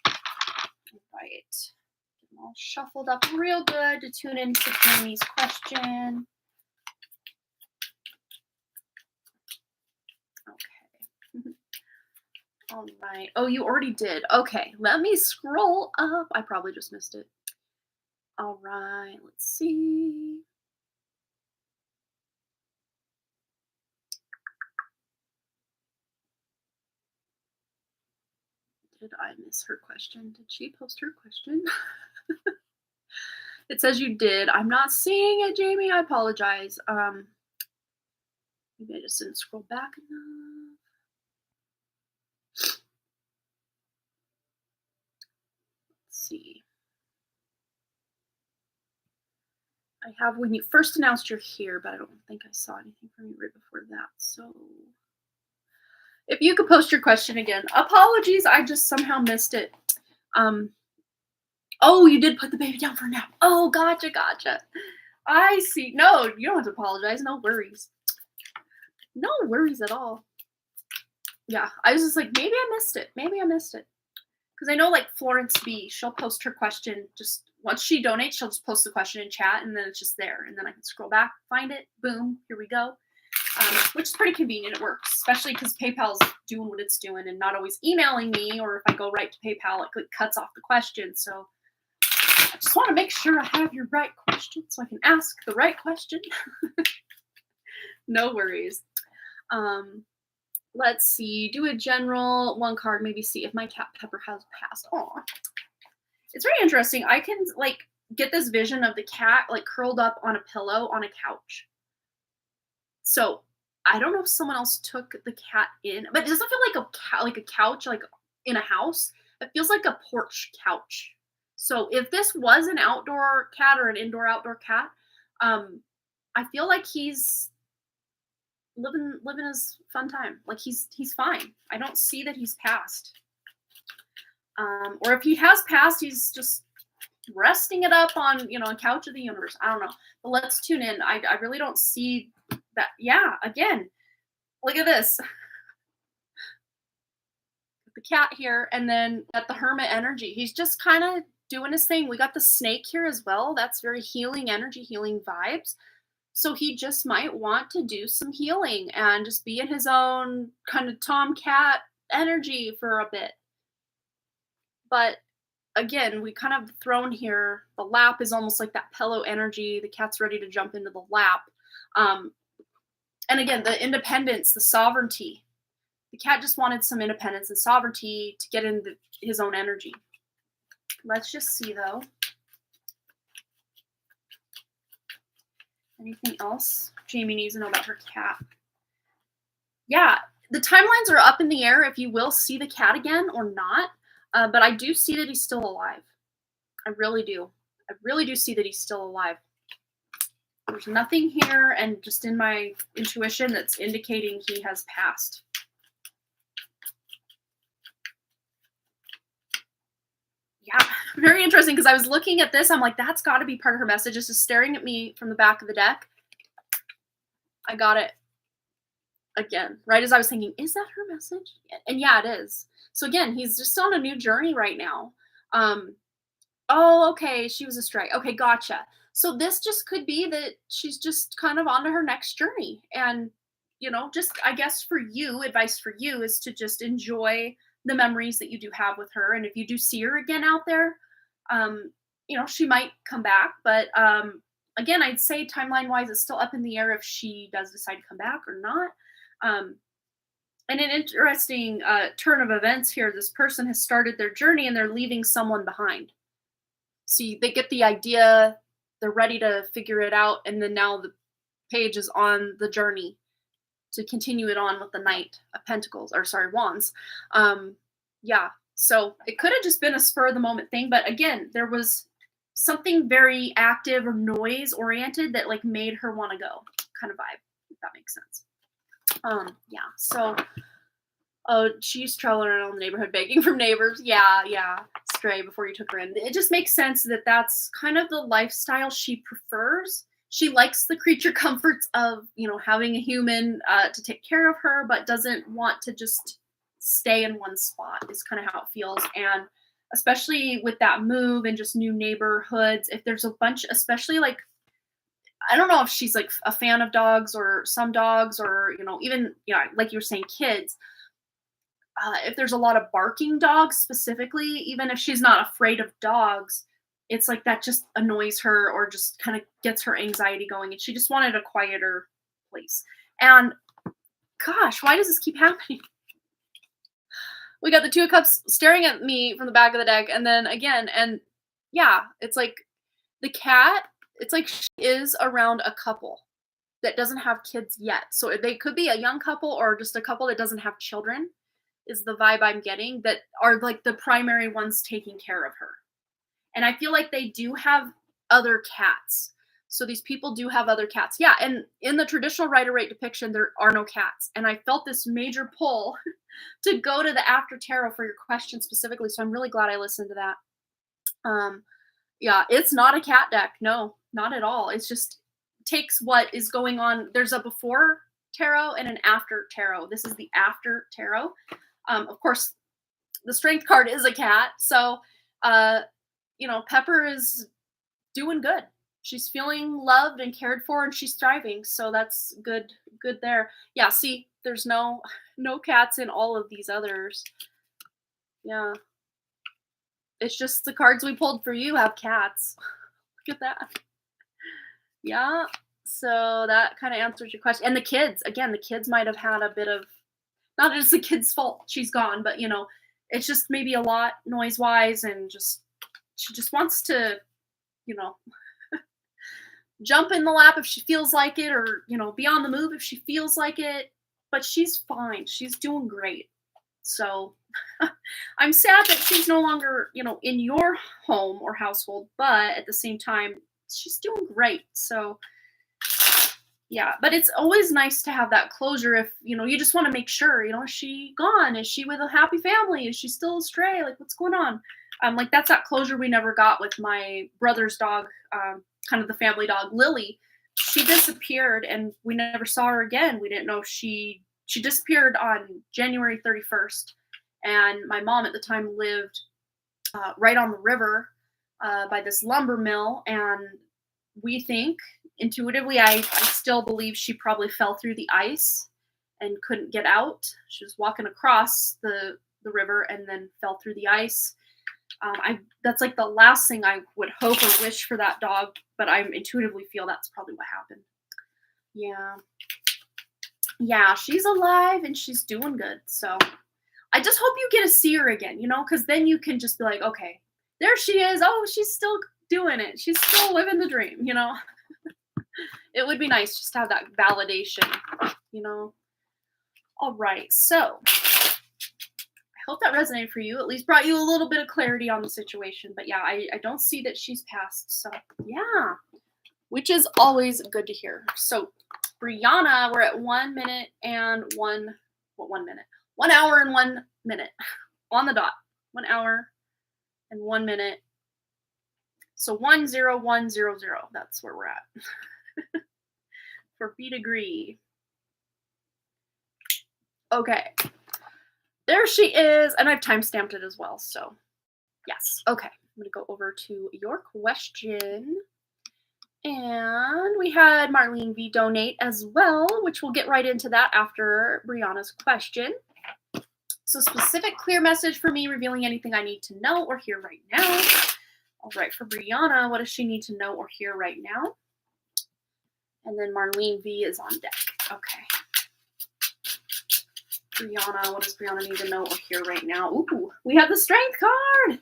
[SPEAKER 1] All right. Get them all shuffled up real good to tune into Jamie's question. Okay. All right. Oh, you already did. Okay, let me scroll up. I probably just missed it. All right, let's see. Did I miss her question? Did she post her question? It says you did. I'm not seeing it, Jamie. I apologize. Maybe I just didn't scroll back enough. Let's see. I have when you first announced you're here, but I don't think I saw anything from you right before that. So if you could post your question again. Apologies, I just somehow missed it. Oh, you did put the baby down for a nap. Oh, gotcha. I see. No, you don't have to apologize. No worries. No worries at all. Yeah, I was just like, maybe I missed it. Because I know, like, Florence B, she'll post her question just once she donates, she'll just post the question in chat, and then it's just there. And then I can scroll back, find it, boom, here we go. Which is pretty convenient. It works, especially because PayPal's doing what it's doing and not always emailing me, or if I go right to PayPal, it cuts off the question. So I just want to make sure I have your right question so I can ask the right question. No worries. Let's see. Do a general one card. Maybe see if my cat Pepper has passed. Oh, it's very interesting. I can like get this vision of the cat like curled up on a pillow on a couch. So I don't know if someone else took the cat in, but it doesn't feel like a couch like in a house. It feels like a porch couch. So if this was an outdoor cat or an indoor-outdoor cat, I feel like he's living his fun time. Like he's fine. I don't see that he's passed. Or if he has passed, he's just resting it up on, a couch of the universe. I don't know. But let's tune in. I really don't see that. Yeah, again, look at this. The cat here, and then got the hermit energy. He's just kind of doing his thing. We got the snake here as well. That's very healing energy, healing vibes. So he just might want to do some healing and just be in his own kind of tomcat energy for a bit. But again, we kind of thrown here. The lap is almost like that pillow energy. The cat's ready to jump into the lap. Um, and again, the independence, the sovereignty. The cat just wanted some independence and sovereignty to get in his own energy. Let's just see though. Anything else Jamie needs to know about her cat? Yeah, the timelines are up in the air if you will see the cat again or not. But I do see that he's still alive. I really do. I really do see that he's still alive. There's nothing here, and just in my intuition, that's indicating he has passed. Yeah, very interesting, because I was looking at this. I'm like, that's got to be part of her message. It's just staring at me from the back of the deck. I got it again, right as I was thinking, is that her message? And yeah, it is. So again, he's just on a new journey right now. Oh, okay, she was a stray. Okay, gotcha. So this just could be that she's just kind of on to her next journey. And, just I guess for you, advice for you is to just enjoy the memories that you do have with her. And if you do see her again out there, she might come back. But again, I'd say timeline wise, it's still up in the air if she does decide to come back or not. And an interesting turn of events here, this person has started their journey and they're leaving someone behind. See, they get the idea, they're ready to figure it out, and then now the page is on the journey to continue it on with the Knight of Pentacles, or sorry, Wands. Yeah, so it could have just been a spur of the moment thing, but again, there was something very active or noise oriented that like made her want to go, kind of vibe, if that makes sense. Yeah, so she's traveling around the neighborhood begging from neighbors. Yeah, stray before you took her in. It just makes sense that that's kind of the lifestyle she prefers. She likes the creature comforts of, having a human to take care of her, but doesn't want to just stay in one spot, is kind of how it feels. And especially with that move and just new neighborhoods, if there's a bunch, especially like, I don't know if she's like a fan of dogs or some dogs or, even, like you were saying, kids. If there's a lot of barking dogs specifically, even if she's not afraid of dogs, it's like that just annoys her or just kind of gets her anxiety going. And she just wanted a quieter place. And gosh, why does this keep happening? We got the Two of Cups staring at me from the back of the deck. And then again, and yeah, it's like the cat, it's like she is around a couple that doesn't have kids yet. So they could be a young couple or just a couple that doesn't have children, is the vibe I'm getting, that are like the primary ones taking care of her. And I feel like they do have other cats. So these people do have other cats. Yeah, and in the traditional Rider-Waite depiction, there are no cats. And I felt this major pull to go to the After Tarot for your question specifically. So I'm really glad I listened to that. Yeah, it's not a cat deck. No, not at all. It's just takes what is going on. There's a before tarot and an after tarot. This is the after tarot. Of course, the Strength card is a cat. So, Pepper is doing good. She's feeling loved and cared for, and she's thriving. So that's good there. Yeah, see, there's no cats in all of these others. Yeah. It's just the cards we pulled for you have cats. Look at that. Yeah. So that kind of answers your question. And the kids, again, the kids might have had a bit of, not that it's the kid's fault she's gone, but it's just maybe a lot noise wise, and she just wants to, jump in the lap if she feels like it, or, be on the move if she feels like it. But she's fine. She's doing great. So I'm sad that she's no longer, in your home or household, but at the same time, she's doing great. So yeah, but it's always nice to have that closure if, you just want to make sure, is she gone? Is she with a happy family? Is she still a stray? Like, what's going on? Like, that's that closure we never got with my brother's dog, kind of the family dog, Lily. She disappeared and we never saw her again. We didn't know she disappeared on January 31st. And my mom at the time lived right on the river by this lumber mill. And we think intuitively, I still believe she probably fell through the ice and couldn't get out. She was walking across the river and then fell through the ice. I That's like the last thing I would hope or wish for that dog, but I intuitively feel that's probably what happened. Yeah. Yeah, she's alive and she's doing good. So I just hope you get to see her again, because then you can just be like, okay, there she is. Oh, she's still doing it. She's still living the dream. It would be nice just to have that validation. All right. So I hope that resonated for you. At least brought you a little bit of clarity on the situation. But yeah, I don't see that she's passed. So yeah, which is always good to hear. So Brianna, we're at 1 minute and 1 minute? 1 hour and 1 minute on the dot. 1 hour and 1 minute. So 10100. That's where we're at. For B degree. Okay. There she is. And I've timestamped it as well. So yes. Okay. I'm going to go over to your question. And we had Marlene V donate as well, which we'll get right into that after Brianna's question. So specific clear message for me, revealing anything I need to know or hear right now. All right, for Brianna, what does she need to know or hear right now? And then Marlene V is on deck. Okay. Brianna, what does Brianna need to know or hear right now? Ooh, we have the strength card.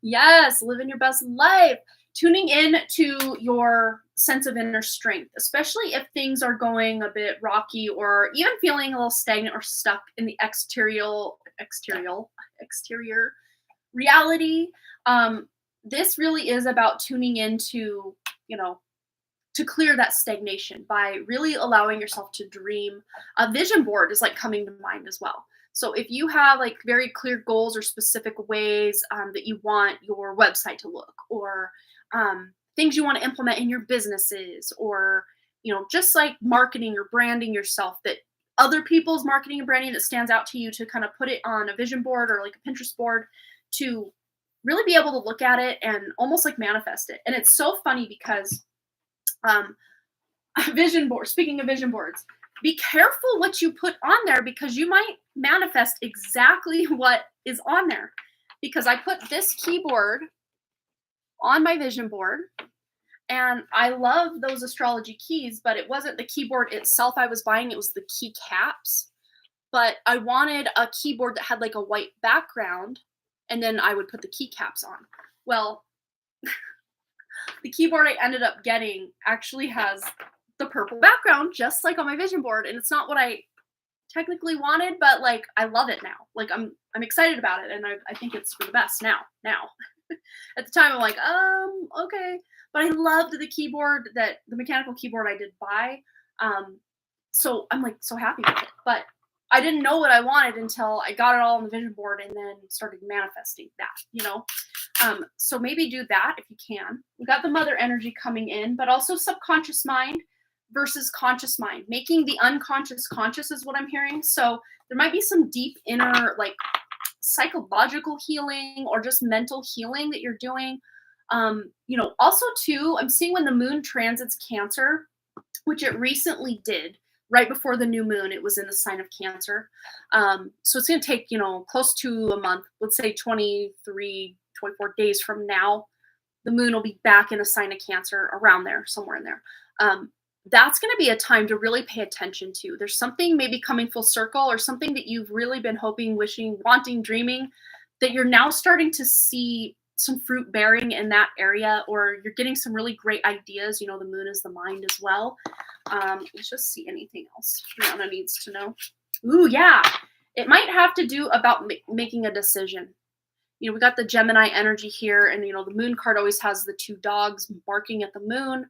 [SPEAKER 1] Yes, living your best life. Tuning in to your sense of inner strength, especially if things are going a bit rocky or even feeling a little stagnant or stuck in the exterior reality. This really is about tuning into, to clear that stagnation by really allowing yourself to dream. A vision board is like coming to mind as well. So if you have like very clear goals or specific ways that you want your website to look, or things you want to implement in your businesses, or just like marketing or branding yourself, that other people's marketing and branding that stands out to you, to kind of put it on a vision board or like a Pinterest board to really be able to look at it and almost like manifest it. And it's so funny because vision board, speaking of vision boards, be careful what you put on there, because you might manifest exactly what is on there. Because I put this keyboard on my vision board, and I love those astrology keys, but it wasn't the keyboard itself I was buying, it was the key caps. But I wanted a keyboard that had like a white background, and then I would put the keycaps on. Well, the keyboard I ended up getting actually has the purple background, just like on my vision board, and it's not what I technically wanted, but like I love it now. Like I'm excited about it, and I think it's for the best now. At the time I'm like, okay. But I loved the keyboard, the mechanical keyboard I did buy. So I'm like so happy with it. But I didn't know what I wanted until I got it all on the vision board and then started manifesting that, So maybe do that if you can. We got the mother energy coming in, but also subconscious mind versus conscious mind. Making the unconscious conscious is what I'm hearing. So there might be some deep inner like psychological healing or just mental healing that you're doing. Also too, I'm seeing when the moon transits Cancer, which it recently did right before the new moon, it was in the sign of Cancer. So it's going to take, close to a month, let's say 23, 24 days from now, the moon will be back in the sign of Cancer, around there, somewhere in there. That's going to be a time to really pay attention to. There's something maybe coming full circle, or something that you've really been hoping, wishing, wanting, dreaming, that you're now starting to see some fruit bearing in that area, or you're getting some really great ideas. The moon is the mind as well. Let's just see anything else Brianna needs to know. Ooh, yeah. It might have to do about making a decision. We got the Gemini energy here, and the moon card always has the two dogs barking at the moon.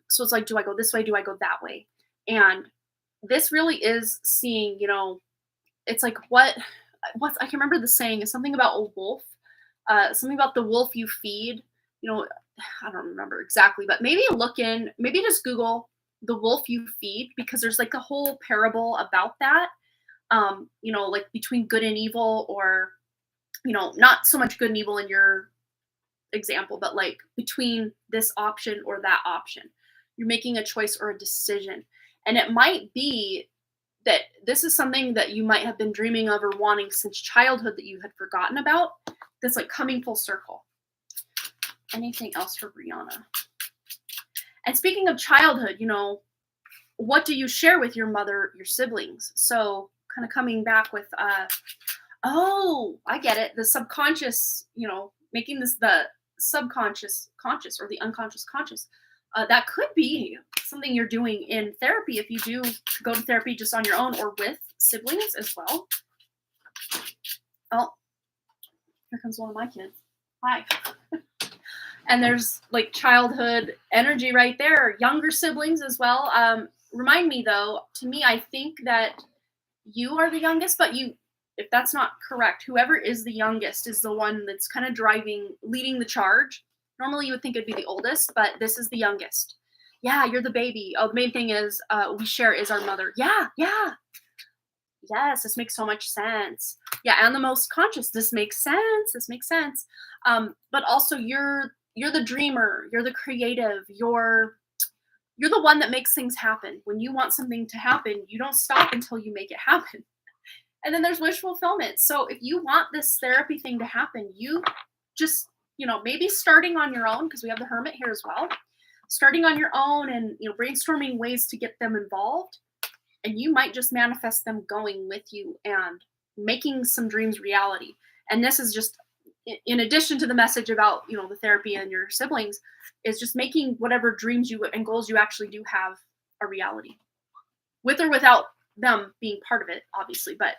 [SPEAKER 1] So it's like, do I go this way? Do I go that way? And this really is seeing, it's like what's I can remember the saying is something about a wolf, something about the wolf you feed. I don't remember exactly, but maybe maybe just Google the wolf you feed, because there's like a whole parable about that. Like between good and evil, or not so much good and evil in your example, but like between this option or that option. You're making a choice or a decision. And it might be that this is something that you might have been dreaming of or wanting since childhood that you had forgotten about. That's like coming full circle. Anything else for Brianna? And speaking of childhood, what do you share with your mother, your siblings? So kind of coming back with, oh, I get it. The subconscious, making this the subconscious conscious or the unconscious conscious. That could be something you're doing in therapy if you do go to therapy just on your own or with siblings as well. Oh, here comes one of my kids. Hi. And there's like childhood energy right there. Younger siblings as well. Remind me though, to me, I think that you are the youngest, but if that's not correct, whoever is the youngest is the one that's kind of leading the charge. Normally you would think it'd be the oldest, but this is the youngest. Yeah, you're the baby. Oh, the main thing is we share is our mother. Yeah. Yes, this makes so much sense. Yeah, and the most conscious. This makes sense. But also you're the dreamer, you're the creative, you're the one that makes things happen. When you want something to happen, you don't stop until you make it happen. And then there's wish fulfillment. So if you want this therapy thing to happen, you just, maybe starting on your own, because we have the hermit here as well, starting on your own and, brainstorming ways to get them involved. And you might just manifest them going with you and making some dreams reality. And this is just, in addition to the message about, the therapy and your siblings, is just making whatever dreams you and goals you actually do have a reality. With or without them being part of it, obviously. But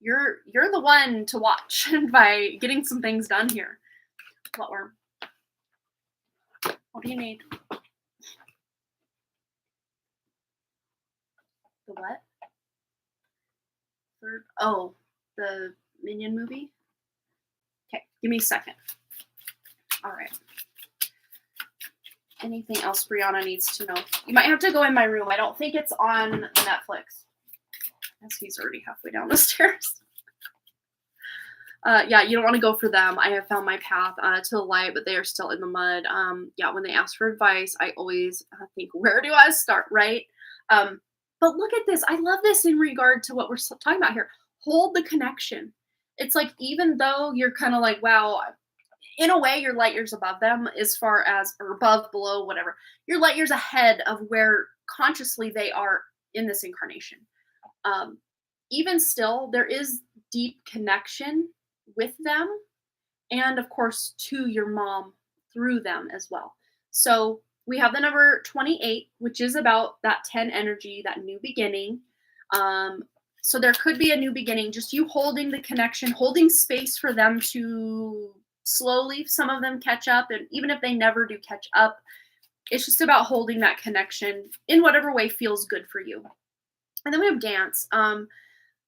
[SPEAKER 1] you're the one to watch by getting some things done here. Flatworm. What do you need? The what? The Minion movie? Okay, give me a second. All right. Anything else Brianna needs to know? You might have to go in my room. I don't think it's on Netflix. I guess he's already halfway down the stairs. Yeah, you don't want to go for them. I have found my path to the light, but they are still in the mud. Yeah, when they ask for advice, I always think, where do I start, right? But look at this. I love this in regard to what we're talking about here. Hold the connection. It's like, even though you're kind of like, wow, in a way, you're light years above them as far as, or above, below, whatever. You're light years ahead of where consciously they are in this incarnation. Even still, there is deep connection with them, and of course to your mom through them as well. So we have the number 28, which is about that 10 energy, that new beginning. So there could be a new beginning, just you holding the connection, holding space for them to slowly, some of them catch up. And even if they never do catch up, it's just about holding that connection in whatever way feels good for you. And then we have dance.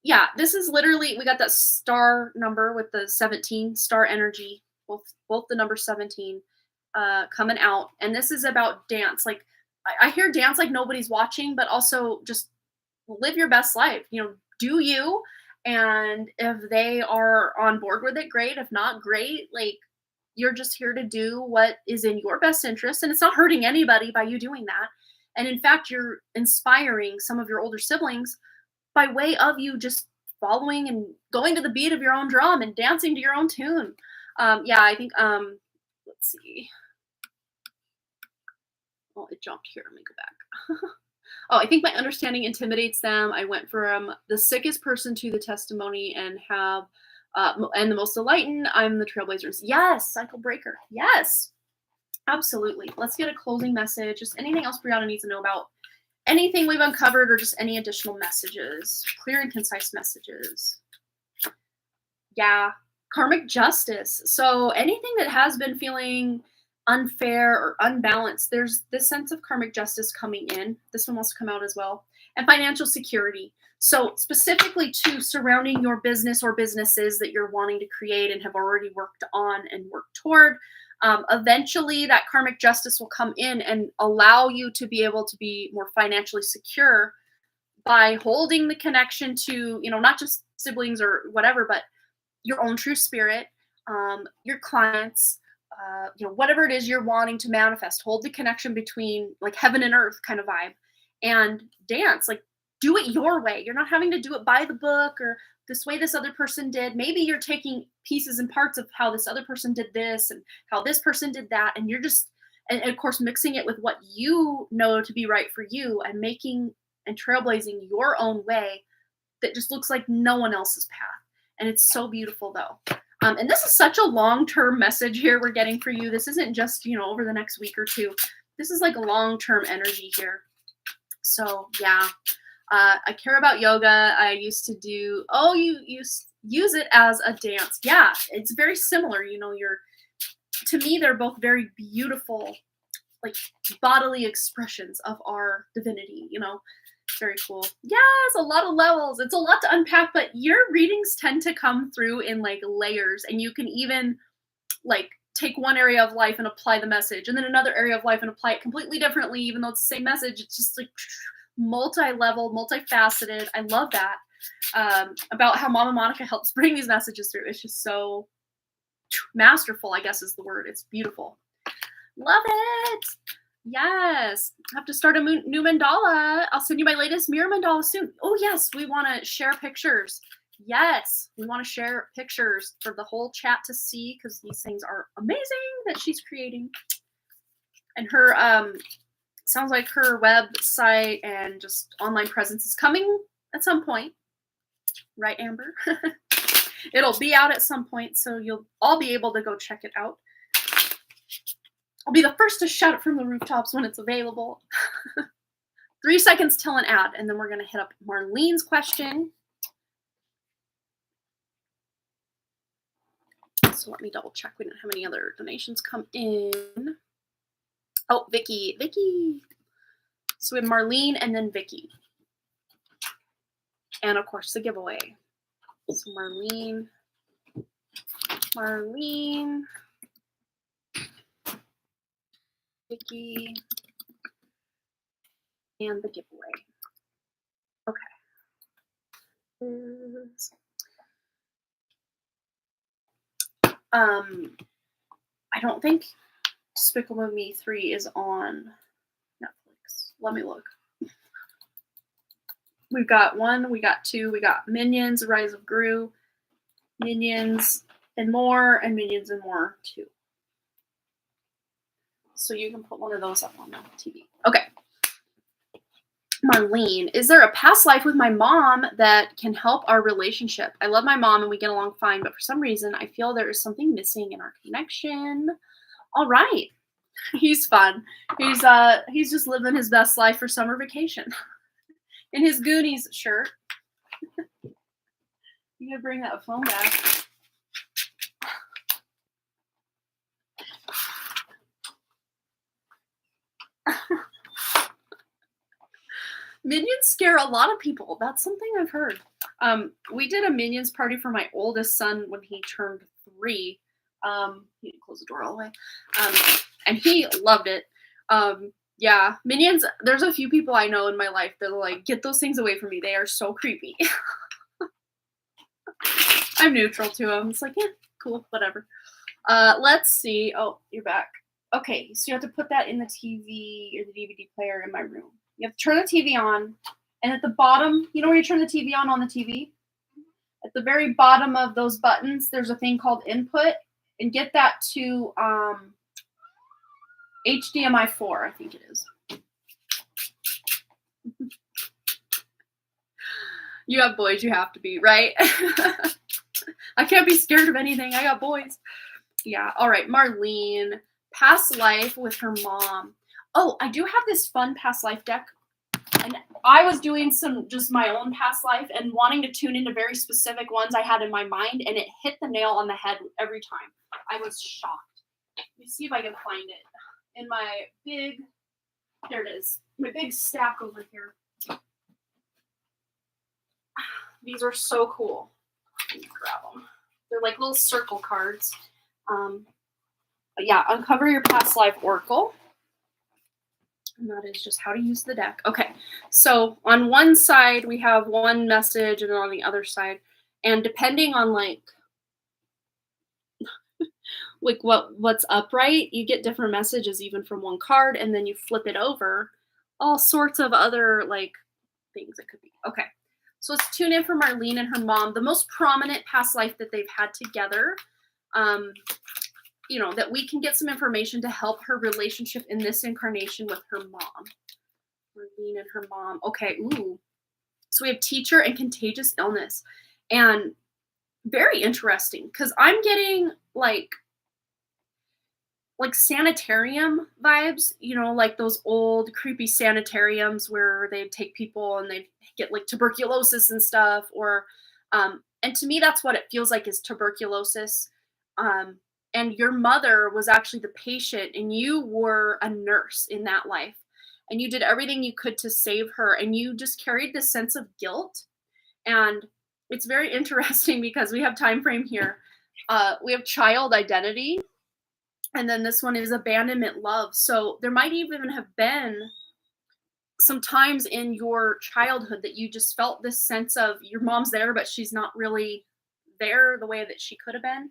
[SPEAKER 1] Yeah, this is literally, we got that star number with the 17, star energy, both the number 17 coming out. And this is about dance. Like, I hear dance like nobody's watching, but also just live your best life. Do you. And if they are on board with it, great. If not, great. Like, you're just here to do what is in your best interest. And it's not hurting anybody by you doing that. And in fact, you're inspiring some of your older siblings by way of you just following and going to the beat of your own drum and dancing to your own tune. Yeah, I think, let's see. Oh, it jumped here. Let me go back. Oh, I think my understanding intimidates them. I went from the sickest person to the testimony and have, and the most enlightened. I'm the trailblazers. Yes, cycle breaker. Yes, absolutely. Let's get a closing message. Just anything else Brianna needs to know about anything we've uncovered, or just any additional messages, clear and concise messages. Yeah, karmic justice. So anything that has been feeling unfair or unbalanced, there's this sense of karmic justice coming in. This one wants to come out as well. And financial security. So specifically to surrounding your business or businesses that you're wanting to create and have already worked on and worked toward. Eventually that karmic justice will come in and allow you to be able to be more financially secure by holding the connection to, not just siblings or whatever, but your own true spirit, your clients, whatever it is you're wanting to manifest. Hold the connection between like heaven and earth kind of vibe, and dance. Like, do it your way. You're not having to do it by the book or this way this other person did. Maybe you're taking pieces and parts of how this other person did this and how this person did that, and you're just, and of course, mixing it with what you know to be right for you, and making and trailblazing your own way that just looks like no one else's path. And it's so beautiful, though. And this is such a long-term message here we're getting for you. This isn't just, over the next week or two. This is like a long-term energy here. So yeah, I care about yoga. I used to do, you use it as a dance. Yeah, it's very similar. To me, they're both very beautiful, like bodily expressions of our divinity, Very cool. Yes, a lot of levels. It's a lot to unpack, but your readings tend to come through in like layers, and you can even like take one area of life and apply the message, and then another area of life and apply it completely differently, even though it's the same message. It's just like multi-level, multifaceted. I love that about how Mama Monica helps bring these messages through. It's just so masterful, I guess is the word. It's beautiful. Love it. Yes. I have to start a new mandala. I'll send you my latest mirror mandala soon. Oh, yes. We want to share pictures. Yes. We want to share pictures for the whole chat to see, because these things are amazing that she's creating. And her, sounds like her website and just online presence is coming at some point. Right, Amber? It'll be out at some point, so you'll all be able to go check it out. I'll be the first to shout it from the rooftops when it's available. 3 seconds till an ad, and then we're going to hit up Marlene's question. So let me double check. We didn't have any other donations come in. Oh, Vicky. So we have Marlene and then Vicky. And of course the giveaway. So Marlene, Vicky, and the giveaway. Okay. I don't think Despicable Me 3 is on Netflix. Let me look. We've got 1, we got 2, we got Minions, Rise of Gru, Minions and More, and Minions and More 2. So you can put one of those up on the TV. Okay. Marlene, is there a past life with my mom that can help our relationship? I love my mom and we get along fine, but for some reason I feel there is something missing in our connection. All right. He's fun. He's just living his best life for summer vacation. In his Goonies shirt. You gotta bring that phone back. Minions scare a lot of people. That's something I've heard. We did a Minions party for my oldest son when he turned 3. You need to close the door all the way. And he loved it. Yeah, Minions, there's a few people I know in my life that are like, get those things away from me. They are so creepy. I'm neutral to them. It's like, yeah, cool, whatever. Let's see. Oh, you're back. Okay, so you have to put that in the TV or the DVD player in my room. You have to turn the TV on, and at the bottom, you know where you turn the TV on the TV? At the very bottom of those buttons, there's a thing called input, and get that to HDMI 4, I think it is. You have boys, you have to be, right? I can't be scared of anything. I got boys. Yeah, all right, Marlene. Past life with her mom. Oh, I do have this fun past life deck. And I was doing just my own past life and wanting to tune into very specific ones I had in my mind, and it hit the nail on the head every time. I was shocked. Let me see if I can find it in my big, there it is, my big stack over here. These are so cool. Let me grab them. They're like little circle cards. But yeah, uncover your past life oracle. And that is just how to use the deck. Okay, so on one side we have one message, and then on the other side, and depending on like like what's upright, you get different messages even from one card, and then you flip it over, all sorts of other like things it could be. Okay. So let's tune in for Marlene and her mom, the most prominent past life that they've had together. That we can get some information to help her relationship in this incarnation with her mom. Marlene and her mom. Okay, ooh. So we have teacher and contagious illness. And very interesting, because I'm getting like sanitarium vibes, like those old creepy sanitariums where they'd take people and they'd get like tuberculosis and stuff, or and to me that's what it feels like, is tuberculosis. And your mother was actually the patient, and you were a nurse in that life, and you did everything you could to save her, and you just carried this sense of guilt. And it's very interesting because we have time frame here. We have child identity, and then this one is abandonment love. So there might even have been some times in your childhood that you just felt this sense of your mom's there, but she's not really there the way that she could have been.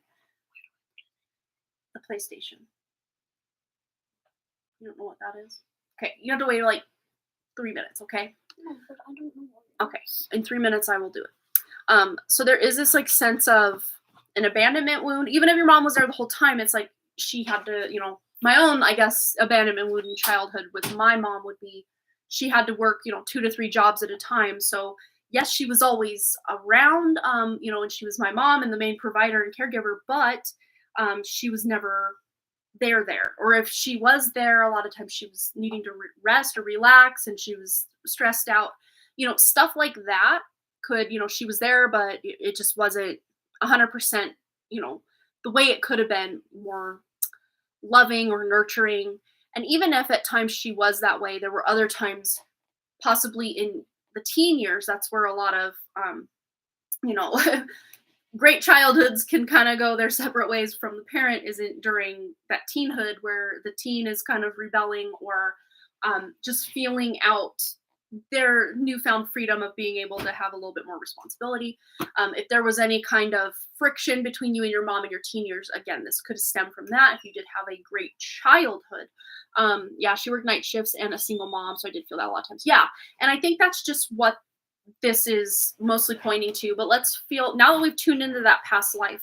[SPEAKER 1] The PlayStation. You don't know what that is? Okay, you have to wait like 3 minutes, okay?
[SPEAKER 2] No, but I don't know.
[SPEAKER 1] Okay, in 3 minutes I will do it. So there is this like sense of an abandonment wound. Even if your mom was there the whole time, it's like she had to, my own, I guess, abandonment wound in childhood with my mom would be she had to work, 2 to 3 jobs at a time. So yes, she was always around, and she was my mom and the main provider and caregiver, but she was never there. Or if she was there, a lot of times she was needing to rest or relax, and she was stressed out, stuff like that could, she was there, but it just wasn't 100%, the way it could have been more loving or nurturing. And even if at times she was that way, there were other times, possibly in the teen years, that's where a lot of, great childhoods can kind of go their separate ways from the parent, isn't during that teenhood where the teen is kind of rebelling or just feeling out their newfound freedom of being able to have a little bit more responsibility. If there was any kind of friction between you and your mom in your teen years, again, this could stem from that. If you did have a great childhood. Yeah, she worked night shifts and a single mom, so I did feel that a lot of times. Yeah, and I think that's just what this is mostly pointing to. But let's feel, now that we've tuned into that past life,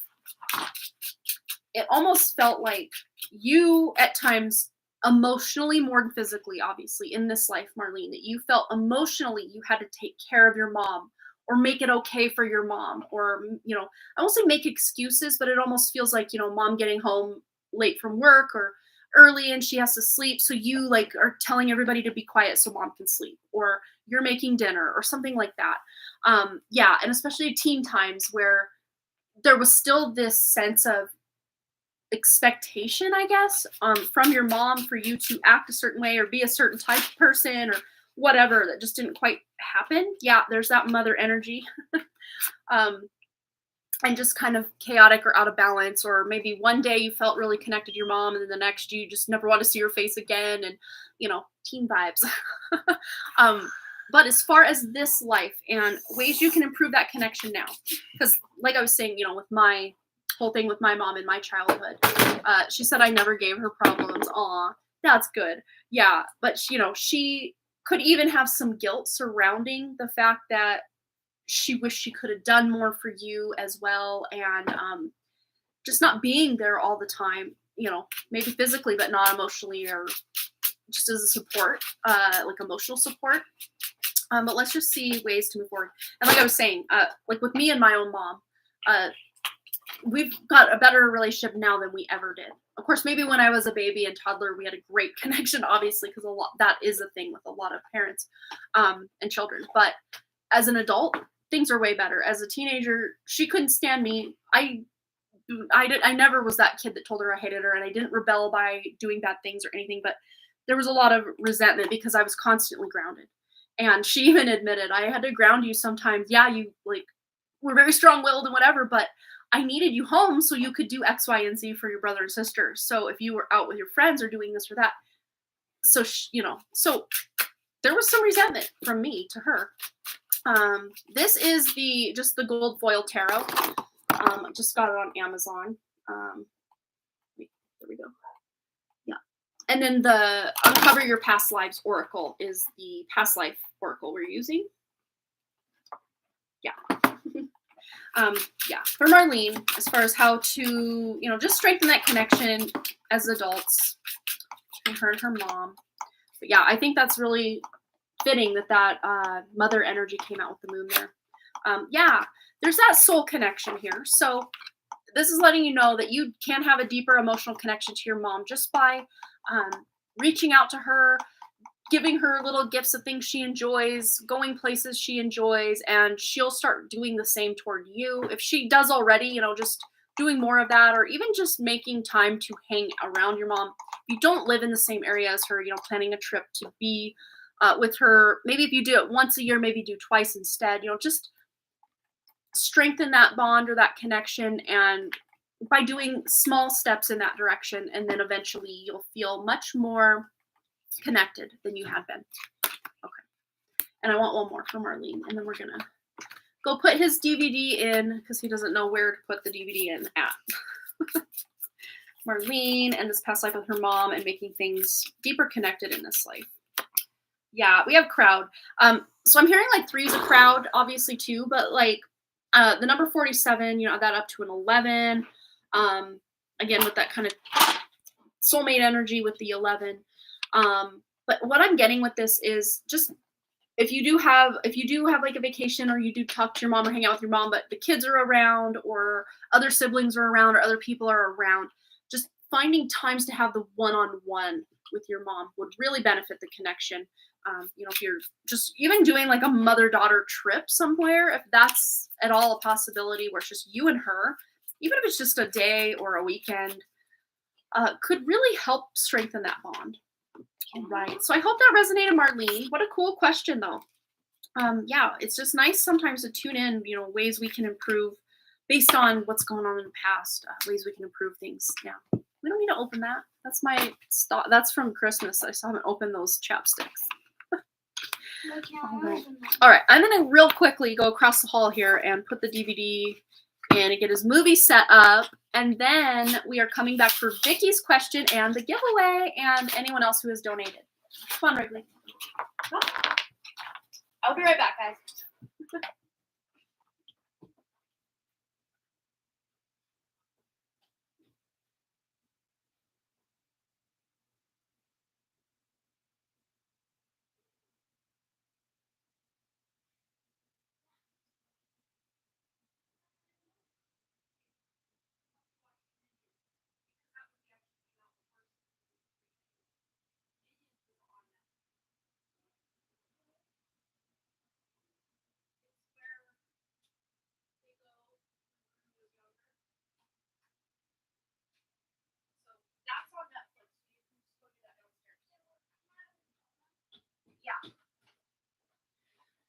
[SPEAKER 1] it almost felt like you at times emotionally more than physically, obviously, in this life, Marlene, that you felt emotionally you had to take care of your mom or make it okay for your mom, or I won't say make excuses, but it almost feels like mom getting home late from work or early and she has to sleep, so you like are telling everybody to be quiet so mom can sleep, or you're making dinner or something like that. Yeah, and especially teen times where there was still this sense of expectation, I guess, from your mom for you to act a certain way or be a certain type of person or whatever, that just didn't quite happen. Yeah, there's that mother energy. And just kind of chaotic or out of balance, or maybe one day you felt really connected to your mom and then the next you just never want to see her face again, and teen vibes. But as far as this life and ways you can improve that connection now, because like I was saying, with my whole thing with my mom in my childhood, she said I never gave her problems. Aw, that's good. Yeah, but she could even have some guilt surrounding the fact that she wished she could have done more for you as well, and just not being there all the time, maybe physically but not emotionally, or just as a support, like emotional support. But let's just see ways to move forward. And like I was saying, like with me and my own mom, we've got a better relationship now than we ever did. Of course, maybe when I was a baby and toddler, we had a great connection, obviously, because that is a thing with a lot of parents and children. But as an adult, things are way better. As a teenager, she couldn't stand me. I never was that kid that told her I hated her, and I didn't rebel by doing bad things or anything, but there was a lot of resentment because I was constantly grounded. And she even admitted, I had to ground you sometimes. Yeah, you were very strong-willed and whatever, but I needed you home so you could do X, Y, and Z for your brother and sister. So if you were out with your friends or doing this or that, so so there was some resentment from me to her. This is just the gold foil tarot. I just got it on Amazon. Let me There we go. Yeah. And then the Uncover Your Past Lives Oracle is the past life oracle we're using. Yeah. Yeah, for Marlene, as far as how to, just strengthen that connection as adults between her and her mom. But yeah, I think that's really fitting that mother energy came out with the moon there. Yeah, there's that soul connection here. So this is letting you know that you can have a deeper emotional connection to your mom just by reaching out to her, giving her little gifts of things she enjoys, going places she enjoys, and she'll start doing the same toward you. If she does already, just doing more of that, or even just making time to hang around your mom. If you don't live in the same area as her, planning a trip to be with her. Maybe if you do it once a year, maybe do twice instead. Just strengthen that bond or that connection, and by doing small steps in that direction, and then eventually you'll feel much more connected than you have been. Okay. And I want one more from Marlene, and then we're gonna go put his DVD in because he doesn't know where to put the DVD in at. Marlene and this past life with her mom and making things deeper connected in this life. Yeah, we have crowd. So I'm hearing like 3 is a crowd, obviously too, but like the number 47, that up to an 11. Again, with that kind of soulmate energy with the 11. But what I'm getting with this is just if you do have like a vacation, or you do talk to your mom or hang out with your mom, but the kids are around, or other siblings are around, or other people are around, just finding times to have the one-on-one with your mom would really benefit the connection. If you're just even doing like a mother-daughter trip somewhere, if that's at all a possibility where it's just you and her, even if it's just a day or a weekend, could really help strengthen that bond. All right. So I hope that resonated, Marlene. What a cool question, though. Yeah, it's just nice sometimes to tune in, ways we can improve based on what's going on in the past, ways we can improve things. Yeah. We don't need to open that. That's my that's from Christmas. I still haven't opened those chapsticks. All right. I'm going to real quickly go across the hall here and put the DVD in and get his movie set up. And then we are coming back for Vicky's question and the giveaway and anyone else who has donated. Come on, Wrigley. I'll be right back, guys.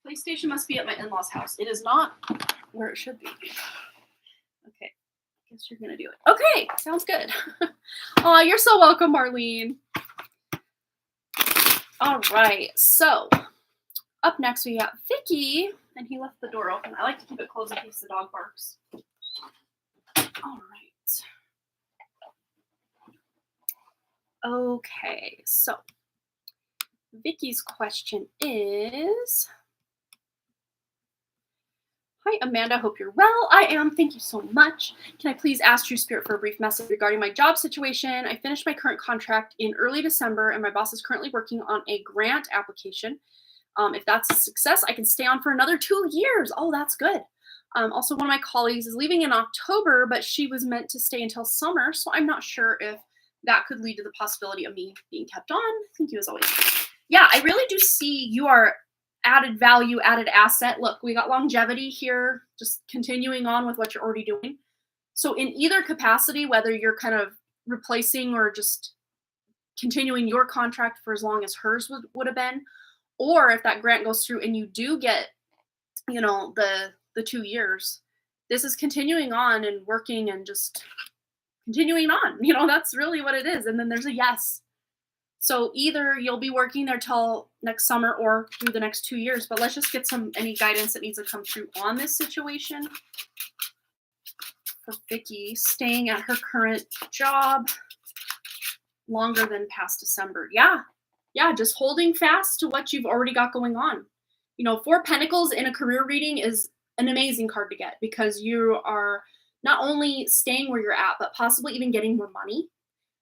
[SPEAKER 1] PlayStation must be at my in-laws' house. It is not where it should be. Okay. I guess you're going to do it. Okay. Sounds good. Oh, you're so welcome, Marlene. All right. So up next we got Vicky, and he left the door open. I like to keep it closed in case the dog barks. All right. Okay. So Vicky's question is... Hi, Amanda. Hope you're well. I am. Thank you so much. Can I please ask True Spirit for a brief message regarding my job situation? I finished my current contract in early December, and my boss is currently working on a grant application. If that's a success, I can stay on for another 2 years. Oh, that's good. Also, one of my colleagues is leaving in October, but she was meant to stay until summer, so I'm not sure if that could lead to the possibility of me being kept on. Thank you as always. Yeah, I really do see you are added value, added asset. Look, we got longevity here, just continuing on with what you're already doing. So in either capacity, whether you're kind of replacing or just continuing your contract for as long as hers would have been, or if that grant goes through and you do get, the 2 years, this is continuing on and working and just continuing on. That's really what it is. And then there's a yes. So either you'll be working there till next summer or through the next 2 years, but let's just get any guidance that needs to come through on this situation. For Vicky, staying at her current job longer than past December. Yeah. Yeah, just holding fast to what you've already got going on. You know, Four Pentacles in a career reading is an amazing card to get because you are not only staying where you're at, but possibly even getting more money.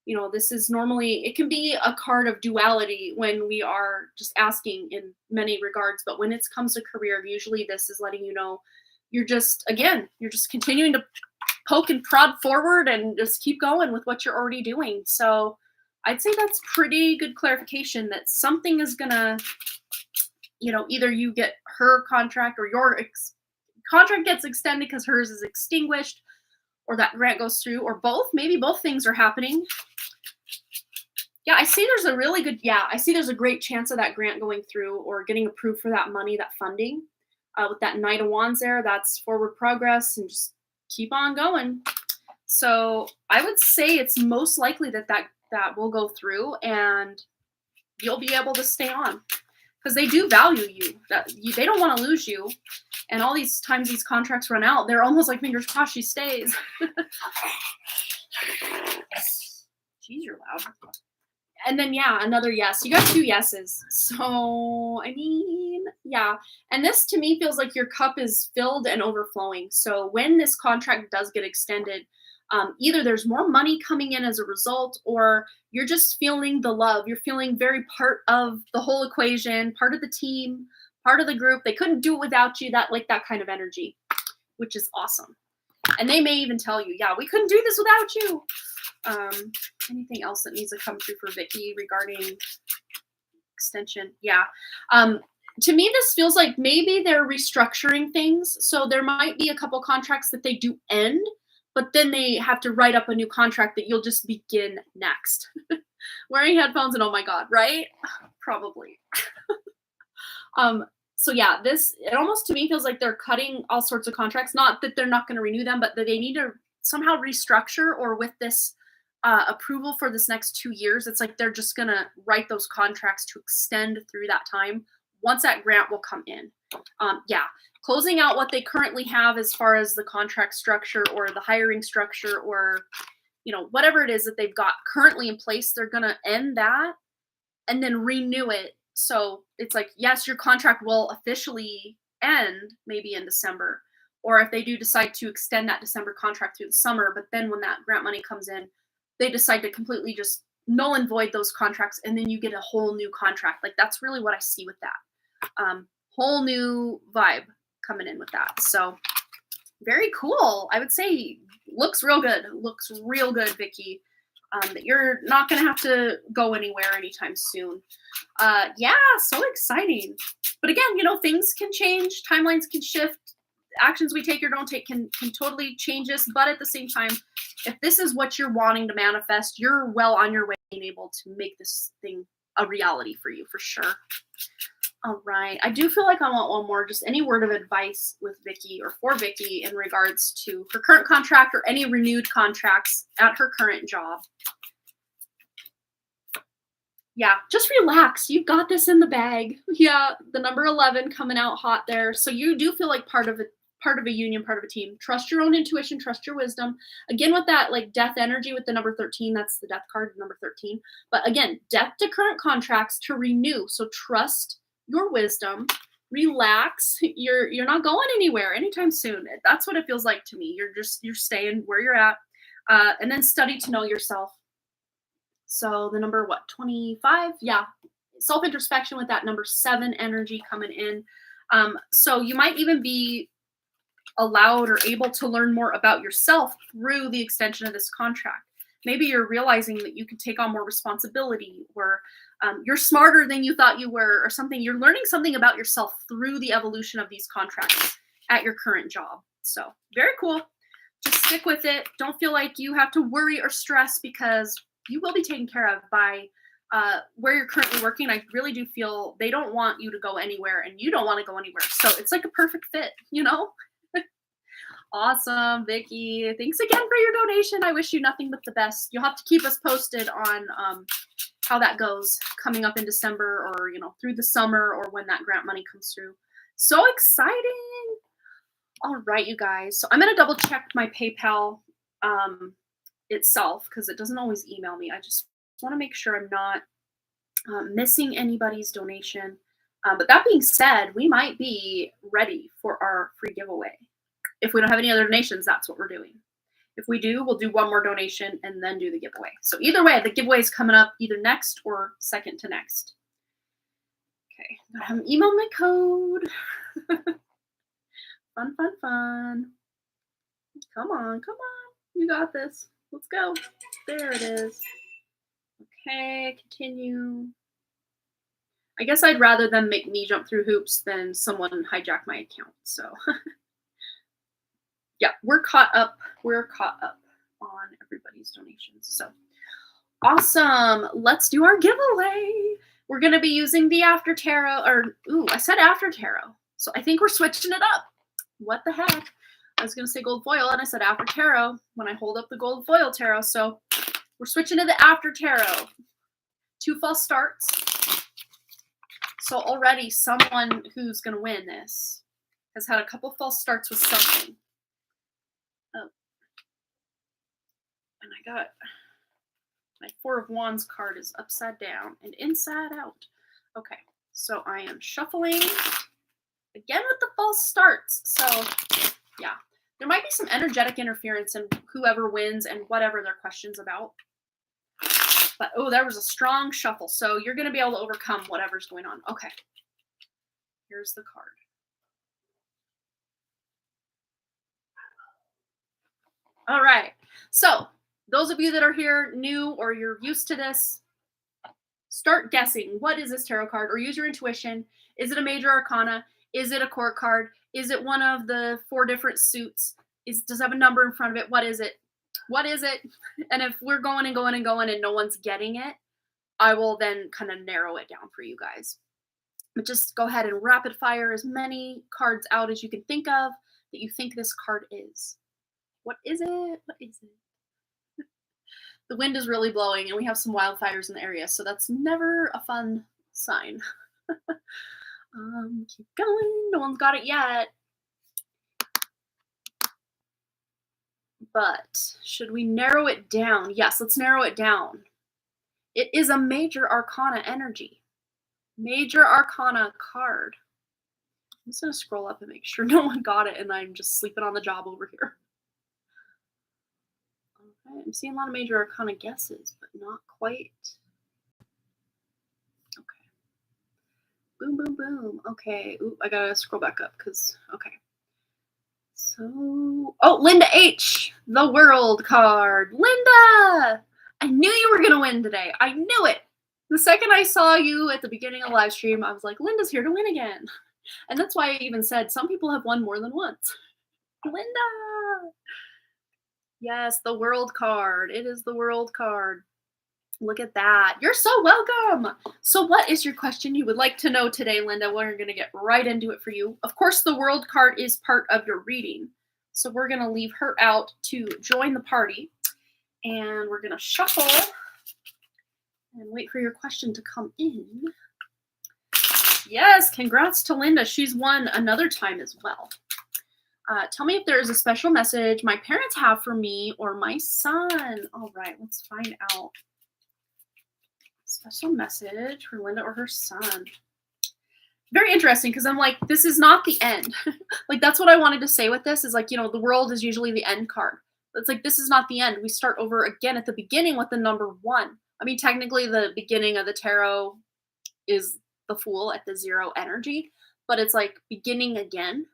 [SPEAKER 1] You know, this is normally, it can be a card of duality when we are just asking in many regards, but when it comes to career, usually this is letting you know you're just, again, you're just continuing to poke and prod forward and just keep going with what you're already doing. So I'd say that's pretty good clarification that something is gonna, you know, either you get her contract or your contract gets extended because hers is extinguished, or that grant goes through, or both. Maybe both things are happening. Yeah, I see there's a really good, yeah, I see there's a great chance of that grant going through or getting approved for that money, that funding. With that Knight of Wands there, that's forward progress and just keep on going. So I would say it's most likely that will go through and you'll be able to stay on because they do value you. They don't want to lose you. And all these times these contracts run out, they're almost like fingers crossed she stays. Jeez, you're loud. And then, yeah, another yes. You got two yeses. So, I mean, yeah. And this to me feels like your cup is filled and overflowing. So when this contract does get extended, either there's more money coming in as a result, or you're just feeling the love. You're feeling very part of the whole equation, part of the team, part of the group. They couldn't do it without you. That kind of energy, which is awesome. And they may even tell you, yeah, we couldn't do this without you. Anything else that needs to come through for Vicky regarding extension? Yeah. To me, this feels like maybe they're restructuring things. So there might be a couple contracts that they do end, but then they have to write up a new contract that you'll just begin next. Wearing headphones and oh my God, right? Probably. So yeah, it almost to me feels like they're cutting all sorts of contracts. Not that they're not going to renew them, but that they need to somehow restructure, or with this approval for this next 2 years, it's like they're just going to write those contracts to extend through that time once that grant will come in. Yeah, closing out what they currently have as far as the contract structure or the hiring structure, or, you know, whatever it is that they've got currently in place, they're going to end that and then renew it. So it's like, yes, your contract will officially end maybe in December, or if they do decide to extend that December contract through the summer, but then when that grant money comes in, they decide to completely just null and void those contracts, and then you get a whole new contract. Like, that's really what I see with that. Whole new vibe coming in with that. So very cool. I would say looks real good. Looks real good, Vicky. That you're not going to have to go anywhere anytime soon. Yeah, so exciting. But again, you know, things can change. Timelines can shift. Actions we take or don't take can totally change this. But at the same time, if this is what you're wanting to manifest, you're well on your way being able to make this thing a reality for you, for sure. All right. I do feel like I want one more. Just any word of advice with Vicky or for Vicky in regards to her current contract or any renewed contracts at her current job. Yeah, just relax. You've got this in the bag. Yeah, the number 11 coming out hot there. So you do feel like part of a union, part of a team. Trust your own intuition, trust your wisdom. Again, with that like death energy with the number 13, that's the death card, number 13. But again, death to current contracts to renew. So trust your wisdom. Relax. You're not going anywhere anytime soon. That's what it feels like to me. You're staying where you're at. And then study to know yourself. So the number, 25? Yeah. Self-introspection with that number 7 energy coming in. So you might even be allowed or able to learn more about yourself through the extension of this contract. Maybe you're realizing that you can take on more responsibility, or you're smarter than you thought you were, or something. You're learning something about yourself through the evolution of these contracts at your current job. So very cool. Just stick with it. Don't feel like you have to worry or stress, because you will be taken care of by where you're currently working. I really do feel they don't want you to go anywhere, and you don't want to go anywhere. So it's like a perfect fit, you know? Awesome, Vicky. Thanks again for your donation. I wish you nothing but the best. You'll have to keep us posted on how that goes coming up in December, or, you know, through the summer, or when that grant money comes through. So exciting. All right, you guys. So I'm going to double check my PayPal itself, because it doesn't always email me. I just want to make sure I'm not missing anybody's donation. But that being said, we might be ready for our free giveaway. If we don't have any other donations, that's what we're doing. If we do, we'll do one more donation and then do the giveaway. So either way, the giveaway is coming up either next or second to next. Okay, gotta email my code. Fun, fun, fun. Come on, come on. You got this. Let's go. There it is. Okay, continue. I guess I'd rather them make me jump through hoops than someone hijack my account. So yeah, we're caught up. We're caught up on everybody's donations. So awesome. Let's do our giveaway. We're going to be using the After Tarot, I said After Tarot. So I think we're switching it up. What the heck? I was going to say gold foil and I said After Tarot when I hold up the gold foil tarot. So we're switching to the After Tarot. 2 false starts. So already someone who's going to win this has had a couple false starts with something. Oh. And I got my 4 of Wands card is upside down and inside out. Okay, so I am shuffling again with the false starts. So yeah, there might be some energetic interference in whoever wins and whatever their question's about. But oh, there was a strong shuffle. So you're going to be able to overcome whatever's going on. Okay, here's the card. All right, so those of you that are here new or you're used to this, start guessing. What is this tarot card? Or use your intuition. Is it a major arcana? Is it a court card? Is it one of the 4 different suits? Does it have a number in front of it? What is it? What is it? And if we're going and going and going and no one's getting it, I will then kind of narrow it down for you guys. But just go ahead and rapid fire as many cards out as you can think of that you think this card is. What is it? What is it? The wind is really blowing and we have some wildfires in the area, so that's never a fun sign. Keep going. No one's got it yet. But should we narrow it down? Yes, let's narrow it down. It is a major arcana energy. Major arcana card. I'm just going to scroll up and make sure no one got it and I'm just sleeping on the job over here. Okay, I'm seeing a lot of major arcana guesses, but not quite. Okay. Boom, boom, boom. Okay. Ooh, I got to scroll back up because, okay. So, oh, Linda H, the world card. Linda! I knew you were going to win today. I knew it. The second I saw you at the beginning of the live stream, I was like, Linda's here to win again. And that's why I even said some people have won more than once. Linda! Yes, the world card. It is the world card. Look at that. You're so welcome. So what is your question you would like to know today, Linda? We're going to get right into it for you. Of course, the world card is part of your reading. So we're going to leave her out to join the party. And we're going to shuffle and wait for your question to come in. Yes, congrats to Linda. She's won another time as well. Tell me if there is a special message my parents have for me or my son. All right, let's find out. Special message for Linda or her son. Very interesting because I'm like, this is not the end. Like, that's what I wanted to say with this is like, you know, the world is usually the end card. It's like, this is not the end. We start over again at the beginning with the number 1. I mean, technically the beginning of the tarot is the Fool at the 0 energy, but it's like beginning again.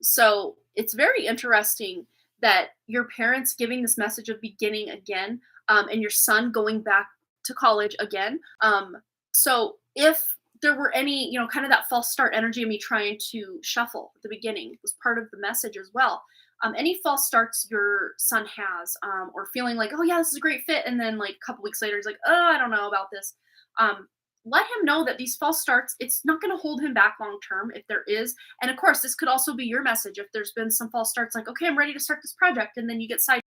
[SPEAKER 1] So it's very interesting that your parents giving this message of beginning again, and your son going back to college again. So if there were any, you know, kind of that false start energy of me trying to shuffle at the beginning was part of the message as well. Any false starts your son has, or feeling like, oh yeah, this is a great fit. And then like a couple weeks later, he's like, oh, I don't know about this. Let him know that these false starts, it's not going to hold him back long term if there is. And of course, this could also be your message if there's been some false starts like, okay, I'm ready to start this project. And then you get side,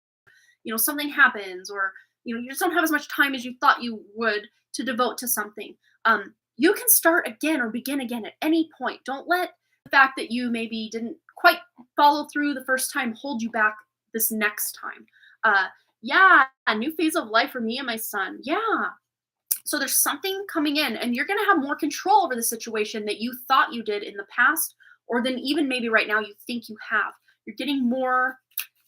[SPEAKER 1] you know, something happens, or, you know, you just don't have as much time as you thought you would to devote to something. You can start again or begin again at any point. Don't let the fact that you maybe didn't quite follow through the first time hold you back this next time. Yeah, a new phase of life for me and my son. Yeah. So there's something coming in, and you're going to have more control over the situation that you thought you did in the past, or than even maybe right now you think you have. You're getting more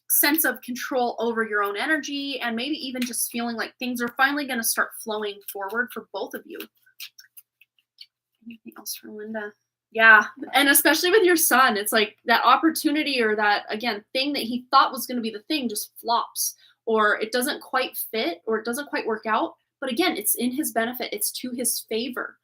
[SPEAKER 1] sense of control over your own energy, and maybe even just feeling like things are finally going to start flowing forward for both of you. Anything else for Linda? Yeah, and especially with your son, it's like that opportunity or that, again, thing that he thought was going to be the thing just flops, or it doesn't quite fit, or it doesn't quite work out. But again, it's in his benefit, it's to his favor.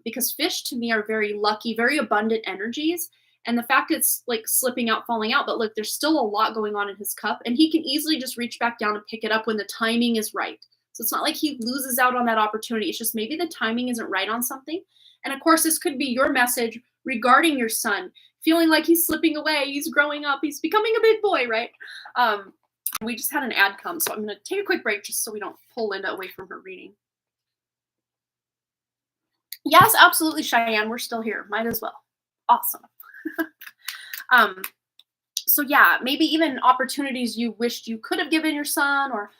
[SPEAKER 1] Because fish to me are very lucky, very abundant energies. And the fact it's like slipping out, falling out, but look, there's still a lot going on in his cup, and he can easily just reach back down and pick it up when the timing is right. So it's not like he loses out on that opportunity. It's just maybe the timing isn't right on something. And of course, this could be your message regarding your son, feeling like he's slipping away, he's growing up, he's becoming a big boy, right? We just had an ad come, so I'm going to take a quick break just so we don't pull Linda away from her reading. Yes, absolutely, Cheyenne. We're still here. Might as well. Awesome. So yeah, maybe even opportunities you wished you could have given your son, or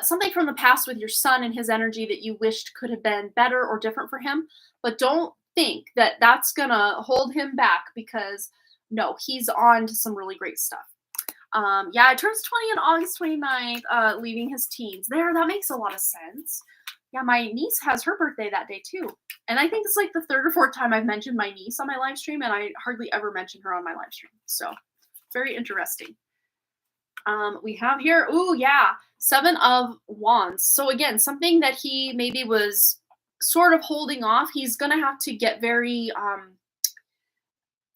[SPEAKER 1] something from the past with your son and his energy that you wished could have been better or different for him. But don't think that that's gonna hold him back, because no, he's on to some really great stuff. Yeah, it turns 20 on August 29th, leaving his teens. That makes a lot of sense. Yeah, my niece has her birthday that day too. And I think it's like the third or fourth time I've mentioned my niece on my live stream, and I hardly ever mention her on my live stream. So very interesting. We have here, ooh, yeah, Seven of Wands. So again, something that he maybe was sort of holding off. He's gonna have to get very I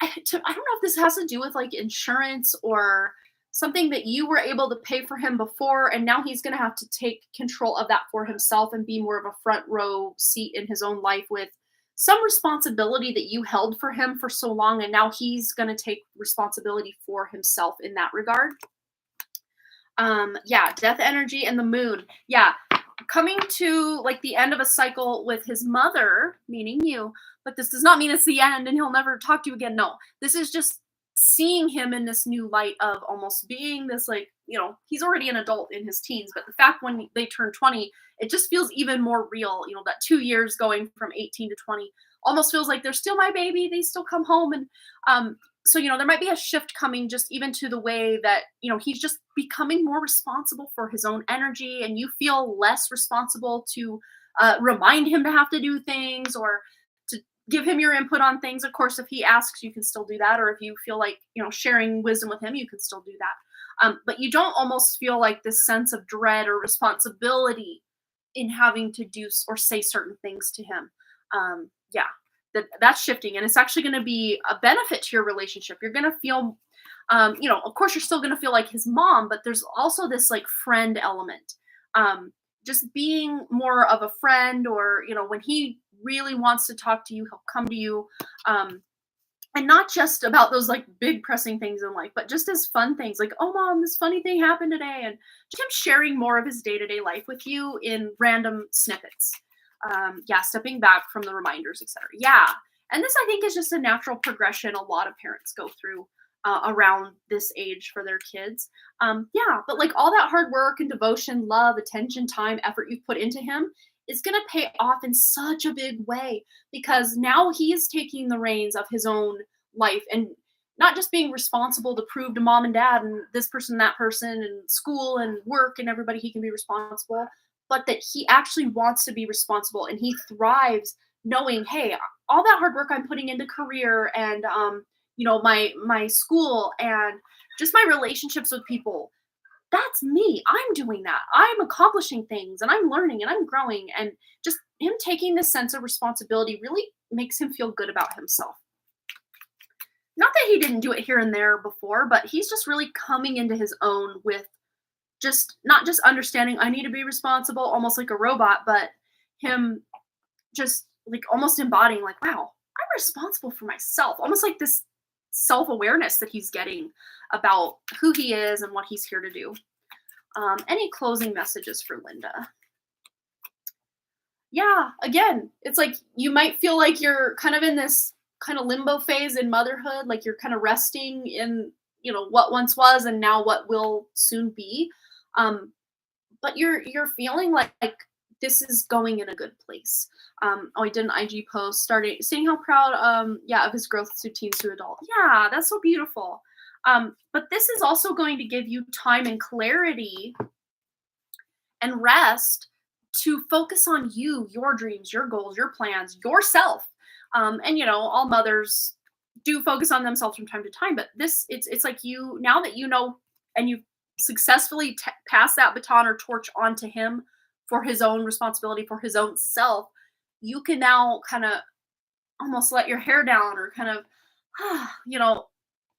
[SPEAKER 1] don't know if this has to do with like insurance or something that you were able to pay for him before, and now he's going to have to take control of that for himself and be more of a front row seat in his own life with some responsibility that you held for him for so long, and now he's going to take responsibility for himself in that regard. Yeah, death energy and the moon. Yeah, coming to like the end of a cycle with his mother, meaning you, but this does not mean it's the end and he'll never talk to you again. No, this is just seeing him in this new light of almost being this, like, he's already an adult in his teens, but the fact when they turn 20, it just feels even more real. That 2 years going from 18 to 20 almost feels like they're still my baby. They still come home. And so there might be a shift coming, just even to the way that he's just becoming more responsible for his own energy, and you feel less responsible to remind him to have to do things or to give him your input on things. Of course, if he asks, you can still do that, or if you feel like sharing wisdom with him, you can still do that. But you don't almost feel like this sense of dread or responsibility in having to do or say certain things to him. Yeah, that's shifting, and it's actually going to be a benefit to your relationship. You're going to feel, of course, you're still going to feel like his mom, but there's also this like friend element. Just being more of a friend, or when he really wants to talk to you, he'll come to you. And not just about those like big pressing things in life, but just as fun things like, oh mom, this funny thing happened today, and just him sharing more of his day-to-day life with you in random snippets. Yeah, stepping back from the reminders, etc. Yeah, and this I think is just a natural progression a lot of parents go through around this age for their kids. Yeah, but like all that hard work and devotion, love, attention, time, effort you've put into him is going to pay off in such a big way, because now he is taking the reins of his own life and not just being responsible to prove to mom and dad and this person, that person, and school and work and everybody he can be responsible, but that he actually wants to be responsible, and he thrives knowing, hey, all that hard work I'm putting into career and my school and just my relationships with people, that's me. I'm doing that. I'm accomplishing things, and I'm learning and I'm growing, and just him taking this sense of responsibility really makes him feel good about himself. Not that he didn't do it here and there before, but he's just really coming into his own with just not just understanding I need to be responsible almost like a robot, but him just like almost embodying like, wow, I'm responsible for myself. Almost like this self-awareness that he's getting about who he is and what he's here to do. Any closing messages for Linda? Yeah, again, it's like you might feel like you're kind of in this kind of limbo phase in motherhood, like you're kind of resting in what once was and now what will soon be. but you're feeling like this is going in a good place. Oh, I did an IG post starting saying how proud yeah of his growth to teen to adult. Yeah, that's so beautiful. But this is also going to give you time and clarity and rest to focus on you, your dreams, your goals, your plans, yourself. And all mothers do focus on themselves from time to time, but this it's like you now that you know and you've successfully passed that baton or torch on to him for his own responsibility for his own self, you can now kind of almost let your hair down or kind of you know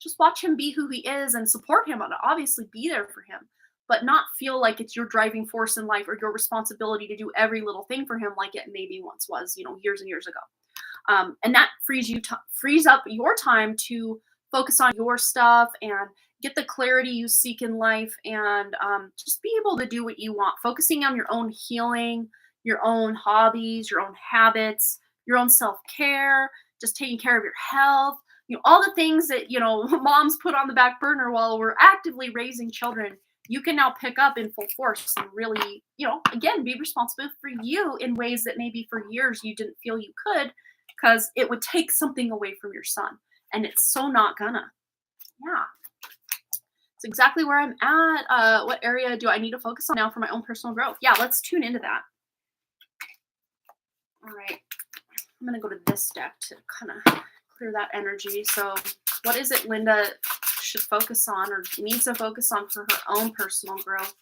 [SPEAKER 1] just watch him be who he is and support him and obviously be there for him, but not feel like it's your driving force in life or your responsibility to do every little thing for him like it maybe once was, years and years ago. And that frees up your time to focus on your stuff and get the clarity you seek in life, and just be able to do what you want, focusing on your own healing, your own hobbies, your own habits, your own self-care, just taking care of your health, all the things that moms put on the back burner while we're actively raising children. You can now pick up in full force and really, again, be responsible for you in ways that maybe for years you didn't feel you could, because it would take something away from your son. And it's so not gonna. Yeah. It's exactly where I'm at. What area do I need to focus on now for my own personal growth? Yeah, let's tune into that. All right. I'm going to go to this deck to kind of clear that energy. So what is it Linda should focus on or needs to focus on for her own personal growth?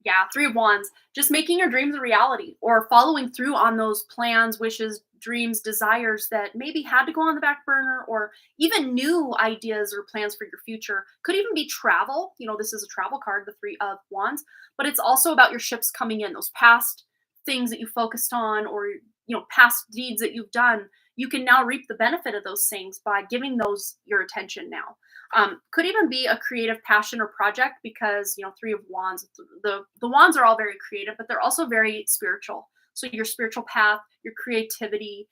[SPEAKER 1] Yeah, Three of Wands. Just making your dreams a reality or following through on those plans, wishes, dreams, desires that maybe had to go on the back burner, or even new ideas or plans for your future. Could even be travel. This is a travel card, the Three of Wands, but it's also about your ships coming in, those past things that you focused on, or past deeds that you've done. You can now reap the benefit of those things by giving those your attention now. Could even be a creative passion or project, because Three of Wands, the wands are all very creative, but they're also very spiritual. So your spiritual path, your creativity,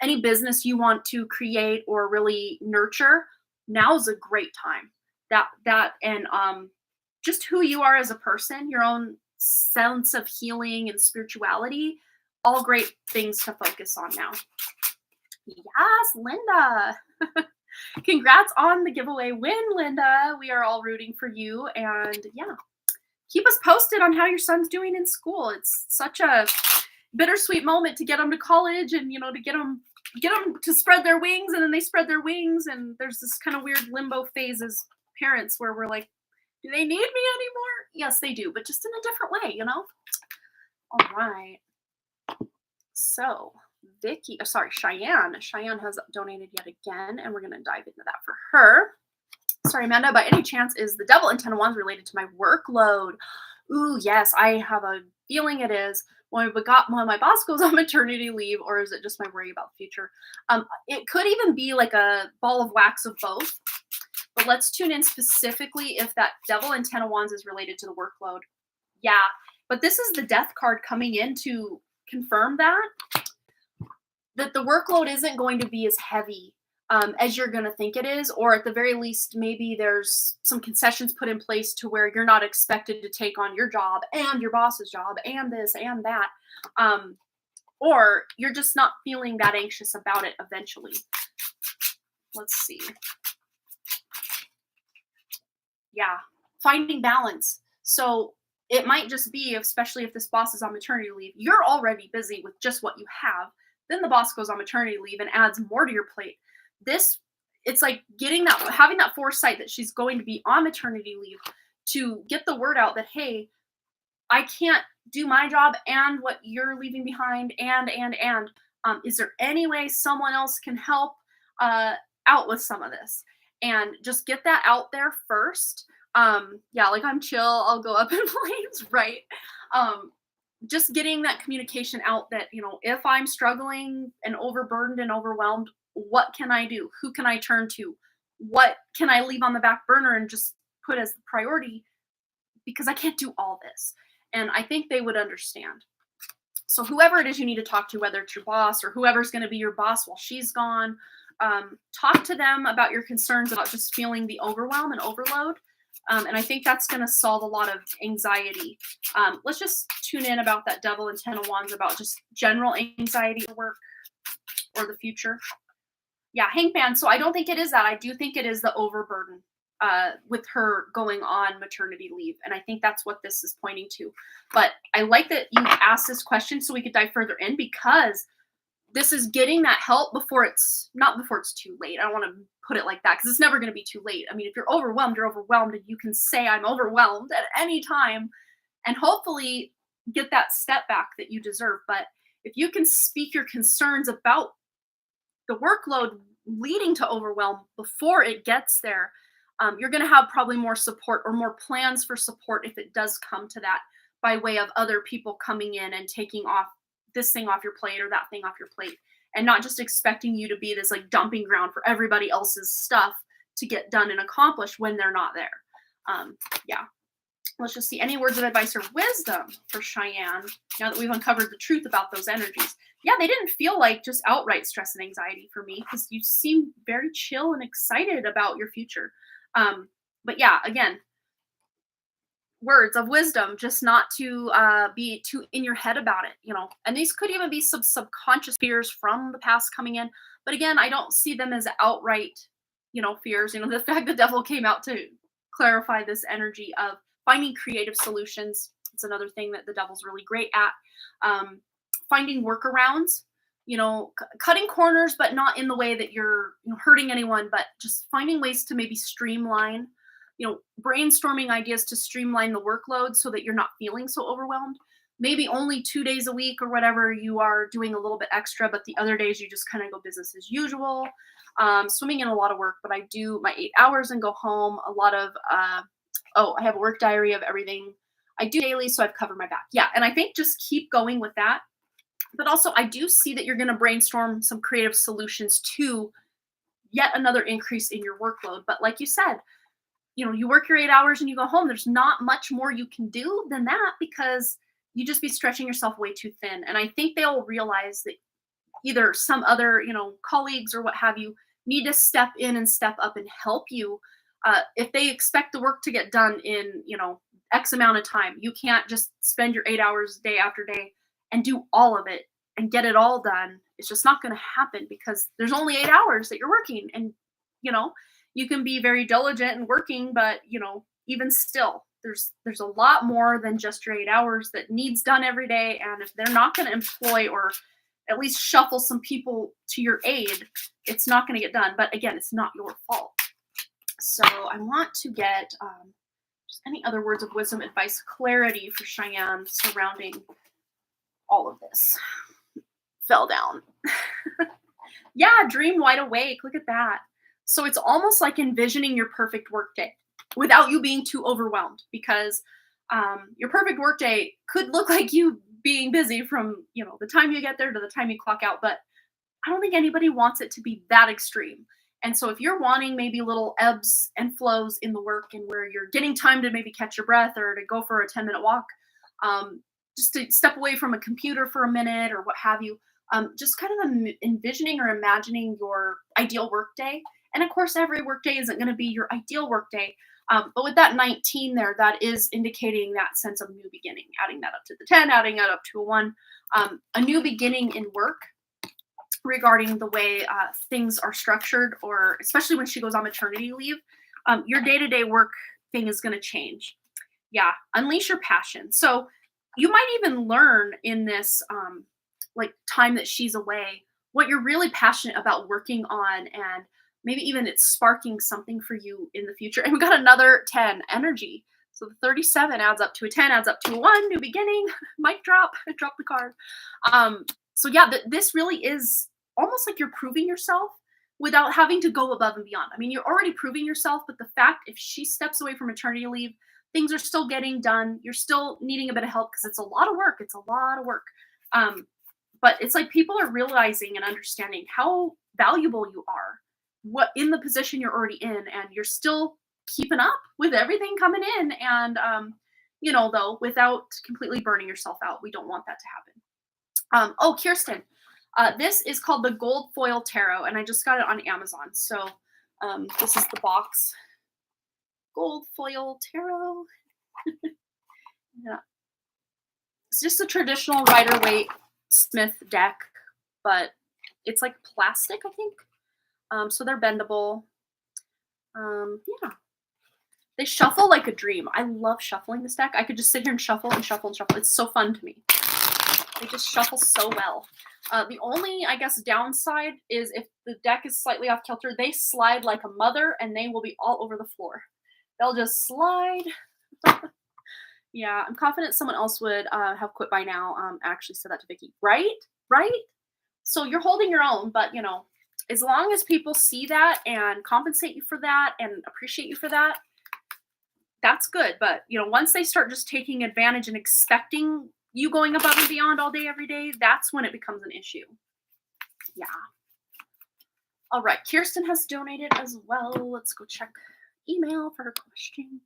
[SPEAKER 1] any business you want to create or really nurture, now is a great time. That and just who you are as a person, your own sense of healing and spirituality, all great things to focus on now. Yes, Linda. Congrats on the giveaway win, Linda. We are all rooting for you. And yeah, keep us posted on how your son's doing in school. It's such a bittersweet moment to get them to college and, to get them to spread their wings, and then they spread their wings. And there's this kind of weird limbo phase as parents where we're like, do they need me anymore? Yes, they do, but just in a different way, All right. So Cheyenne. Cheyenne has donated yet again, and we're going to dive into that for her. Sorry, Amanda, by any chance, is the Devil in Ten of Wands related to my workload? Ooh, yes, I have a feeling it is. When my boss goes on maternity leave, or is it just my worry about the future? It could even be like a ball of wax of both. But let's tune in specifically if that Devil in Ten of Wands is related to the workload. Yeah, but this is the Death card coming in to confirm that the workload isn't going to be as heavy as you're going to think it is, or at the very least, maybe there's some concessions put in place to where you're not expected to take on your job and your boss's job and this and that, or you're just not feeling that anxious about it eventually. Let's see. Yeah, finding balance. So it might just be, especially if this boss is on maternity leave, you're already busy with just what you have. Then the boss goes on maternity leave and adds more to your plate. It's like having that foresight that she's going to be on maternity leave to get the word out that, hey, I can't do my job and what you're leaving behind and is there any way someone else can help out with some of this? And just get that out there first. Yeah, like I'm chill, I'll go up in flames, right? Just getting that communication out that, if I'm struggling and overburdened and overwhelmed, what can I do? Who can I turn to? What can I leave on the back burner and just put as the priority? Because I can't do all this. And I think they would understand. So whoever it is you need to talk to, whether it's your boss or whoever's going to be your boss while she's gone, talk to them about your concerns about just feeling the overwhelm and overload. And I think that's going to solve a lot of anxiety. Let's just tune in about that Devil and Ten of Wands, about just general anxiety at work or the future. Yeah, Hangman. So I don't think it is that. I do think it is the overburden with her going on maternity leave. And I think that's what this is pointing to. But I like that you asked this question so we could dive further in, because this is getting that help before it's too late. I don't want to put it like that, because it's never going to be too late. I mean, if you're overwhelmed, and you can say I'm overwhelmed at any time and hopefully get that step back that you deserve. But if you can speak your concerns about the workload leading to overwhelm before it gets there, you're going to have probably more support or more plans for support if it does come to that, by way of other people coming in and taking off this thing off your plate or that thing off your plate, and not just expecting you to be this like dumping ground for everybody else's stuff to get done and accomplished when they're not there. Yeah. Let's just see any words of advice or wisdom for Cheyenne now that we've uncovered the truth about those energies. Yeah, they didn't feel like just outright stress and anxiety for me, because you seem very chill and excited about your future. But yeah, again, words of wisdom, just not to be too in your head about it, and these could even be some subconscious fears from the past coming in. But again, I don't see them as outright fears. The fact the devil came out to clarify this energy of finding creative solutions. It's another thing that the devil's really great at. Finding workarounds, cutting corners, but not in the way that you're hurting anyone, but just finding ways to maybe streamline, brainstorming ideas to streamline the workload so that you're not feeling so overwhelmed. Maybe only 2 days a week or whatever, you are doing a little bit extra, but the other days you just kind of go business as usual. Swimming in a lot of work, but I do my 8 hours and go home. A lot of, I have a work diary of everything I do daily, so I've covered my back. Yeah, and I think just keep going with that. But also, I do see that you're going to brainstorm some creative solutions to yet another increase in your workload. But like you said, you work your 8 hours and you go home. There's not much more you can do than that, because you just be stretching yourself way too thin. And I think they'll realize that either some other, colleagues or what have you, need to step in and step up and help you. If they expect the work to get done in, X amount of time, you can't just spend your 8 hours day after day and do all of it and get it all done. It's just not going to happen, because there's only 8 hours that you're working. And, you can be very diligent and working, but, even still, there's a lot more than just your 8 hours that needs done every day. And if they're not going to employ or at least shuffle some people to your aid, it's not going to get done. But again, it's not your fault. So I want to get just any other words of wisdom, advice, clarity for Cheyenne surrounding all of this. Fell down. Yeah, dream wide awake. Look at that. So it's almost like envisioning your perfect workday without you being too overwhelmed, because your perfect workday could look like you being busy from the time you get there to the time you clock out. But I don't think anybody wants it to be that extreme. And so if you're wanting maybe little ebbs and flows in the work, and where you're getting time to maybe catch your breath or to go for a 10-minute walk, just to step away from a computer for a minute or what have you, just kind of envisioning or imagining your ideal workday. And of course, every workday isn't going to be your ideal workday. But with that 19 there, that is indicating that sense of new beginning, adding that up to the 10, adding that up to a 1, a new beginning in work regarding the way things are structured, or especially when she goes on maternity leave, your day-to-day work thing is going to change. Yeah, unleash your passion. So you might even learn in this time that she's away what you're really passionate about working on, and maybe even it's sparking something for you in the future. And we got another 10 energy. So the 37 adds up to a 10, adds up to a 1, new beginning, mic drop, drop the card. So yeah, this really is almost like you're proving yourself without having to go above and beyond. I mean, you're already proving yourself, but the fact if she steps away from maternity leave, things are still getting done. You're still needing a bit of help, because it's a lot of work. It's a lot of work. But it's like people are realizing and understanding how valuable you are, what in the position you're already in, and you're still keeping up with everything coming in. And, though, without completely burning yourself out. We don't want that to happen. Kirsten, this is called the Gold Foil Tarot, and I just got it on Amazon. So this is the box. gold foil tarot. Yeah. It's just a traditional Rider-Waite-Smith deck, but it's like plastic, I think. So they're bendable. Yeah. They shuffle like a dream. I love shuffling this deck. I could just sit here and shuffle and shuffle and shuffle. It's so fun to me. They just shuffle so well. The only, I guess, downside is if the deck is slightly off kilter, they slide like a mother and they will be all over the floor. They'll just slide. Yeah, I'm confident someone else would have quit by now. I actually said that to Vicky. Right? Right? So you're holding your own, but, you know, as long as people see that and compensate you for that and appreciate you for that, that's good. But, you know, once they start just taking advantage and expecting you going above and beyond all day, every day, that's when it becomes an issue. Yeah. All right. Kirsten has donated as well. Let's go check email for her question.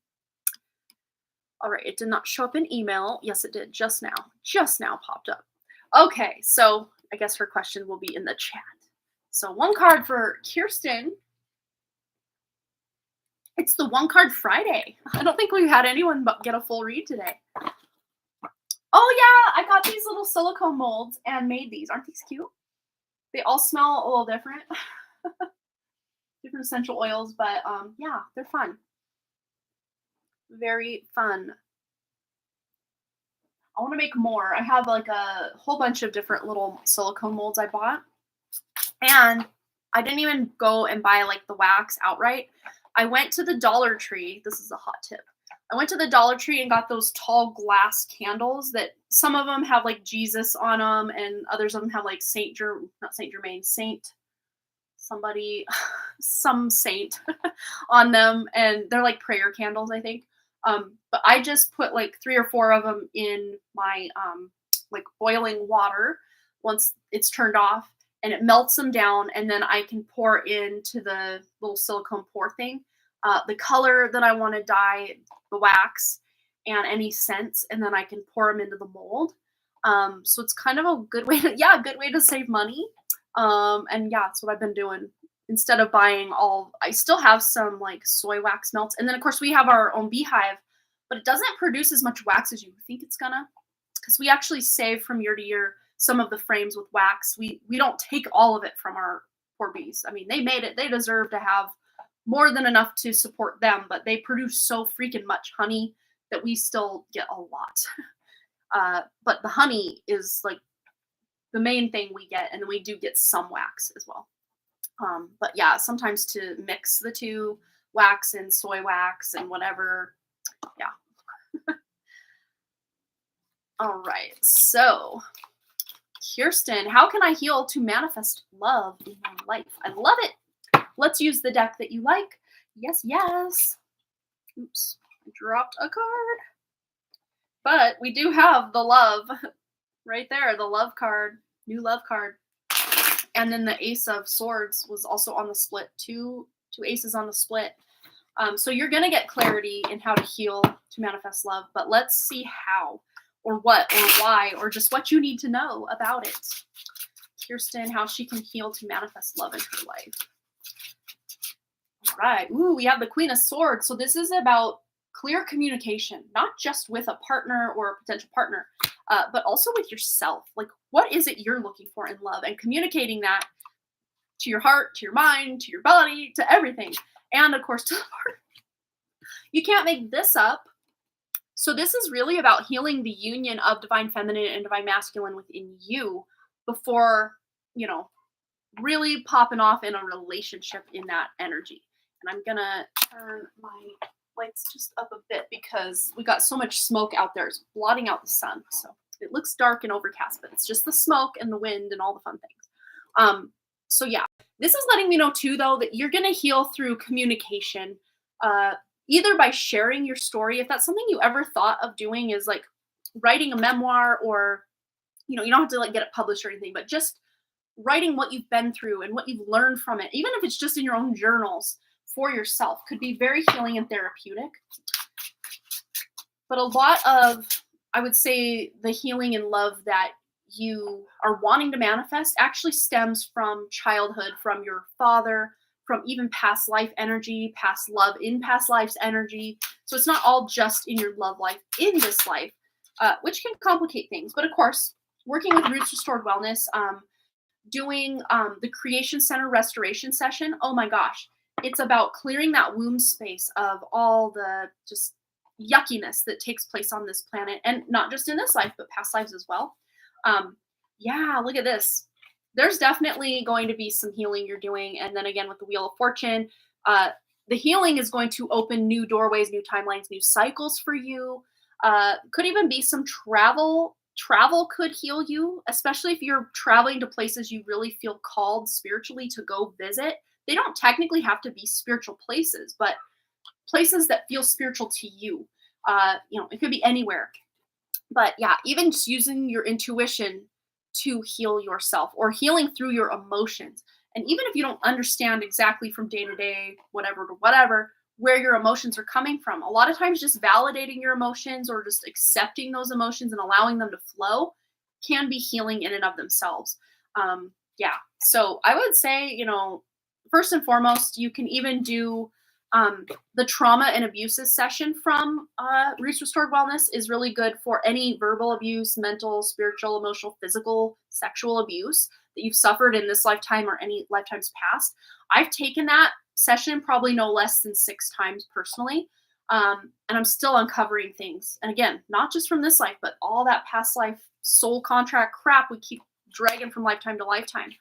[SPEAKER 1] All right. It did not show up in email. Yes, it did just now. Just now popped up. Okay. So I guess her question will be in the chat. So one card for Kirsten. It's the One Card Friday. I don't think we've had anyone but get a full read today. Oh yeah, I got these little silicone molds and made these. Aren't these cute? They all smell a little different. Different essential oils, but yeah, they're fun. Very fun. I want to make more. I have like a whole bunch of different little silicone molds I bought. And I didn't even go and buy like the wax outright. I went to the Dollar Tree. This is a hot tip. I went to the Dollar Tree and got those tall glass candles that some of them have like Jesus on them and others of them have like Saint on them, and they're like prayer candles, I think. But I just put like 3 or 4 of them in my like boiling water once it's turned off, and it melts them down, and then I can pour into the little silicone pour thing the color that I want to dye, the wax, and any scents, and then I can pour them into the mold. So it's kind of a good way to save money. And yeah, that's what I've been doing. Instead of buying I still have some like soy wax melts. And then of course we have our own beehive, but it doesn't produce as much wax as you think it's gonna, because we actually save from year to year some of the frames with wax. We don't take all of it from our poor bees. I mean, they made it. They deserve to have more than enough to support them, but they produce so freaking much honey that we still get a lot. But the honey is like the main thing we get, and then we do get some wax as well. But yeah, sometimes to mix the two, wax and soy wax and whatever. Yeah. All right. So, Kirsten, how can I heal to manifest love in my life? I love it. Let's use the deck that you like. Yes, yes. Oops, I dropped a card. But we do have the love right there, the love card, new love card. And then the Ace of Swords was also on the split, two aces on the split. So you're going to get clarity in how to heal to manifest love, but let's see how or what or why or just what you need to know about it. Kirsten, how she can heal to manifest love in her life. All right. Ooh, we have the Queen of Swords. So this is about clear communication, not just with a partner or a potential partner, but also with yourself. Like, what is it you're looking for in love, and communicating that to your heart, to your mind, to your body, to everything. And of course, to the partner. You can't make this up. So this is really about healing the union of divine feminine and divine masculine within you before, you know, really popping off in a relationship in that energy. And I'm gonna turn my lights just up a bit because we got so much smoke out there. It's blotting out the sun. So it looks dark and overcast, but it's just the smoke and the wind and all the fun things. So yeah, this is letting me know too, though, that you're gonna heal through communication, either by sharing your story. If that's something you ever thought of doing, is like writing a memoir, or, you know, you don't have to like get it published or anything, but just writing what you've been through and what you've learned from it, even if it's just in your own journals for yourself, could be very healing and therapeutic. But a lot of, I would say, the healing and love that you are wanting to manifest actually stems from childhood, from your father, from even past life energy, past love in past lives energy. So it's not all just in your love life in this life, which can complicate things. But of course, working with Roots Restored Wellness, doing the Creation Center restoration session, oh my gosh, it's about clearing that womb space of all the just yuckiness that takes place on this planet, and not just in this life, but past lives as well. Yeah, look at this. There's definitely going to be some healing you're doing. And then again, with the Wheel of Fortune, the healing is going to open new doorways, new timelines, new cycles for you. Could even be some travel. Travel could heal you, especially if you're traveling to places you really feel called spiritually to go visit. They don't technically have to be spiritual places, but places that feel spiritual to you. It could be anywhere. But yeah, even just using your intuition to heal yourself, or healing through your emotions. And even if you don't understand exactly from day to day, whatever to whatever, where your emotions are coming from, a lot of times just validating your emotions or just accepting those emotions and allowing them to flow can be healing in and of themselves. Yeah. So I would say, first and foremost, you can even do the trauma and abuses session from Roots Restored Wellness is really good for any verbal abuse, mental, spiritual, emotional, physical, sexual abuse that you've suffered in this lifetime or any lifetimes past. I've taken that session probably no less than 6 times personally. And I'm still uncovering things. And again, not just from this life, but all that past life soul contract crap we keep dragging from lifetime to lifetime.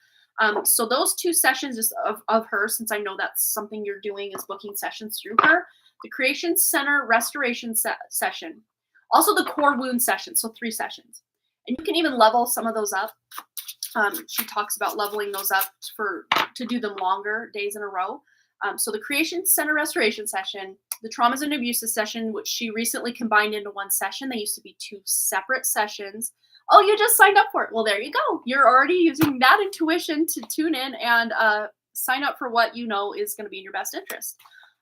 [SPEAKER 1] So those 2 sessions just of her, since I know that's something you're doing, is booking sessions through her. The Creation Center restoration session. Also the core wound session, so 3 sessions. And you can even level some of those up. She talks about leveling those up to do them longer days in a row. So the Creation Center restoration session, the traumas and abuses session, which she recently combined into 1 session. They used to be 2 separate sessions. Oh, you just signed up for it. Well, there you go. You're already using that intuition to tune in and sign up for what you know is going to be in your best interest.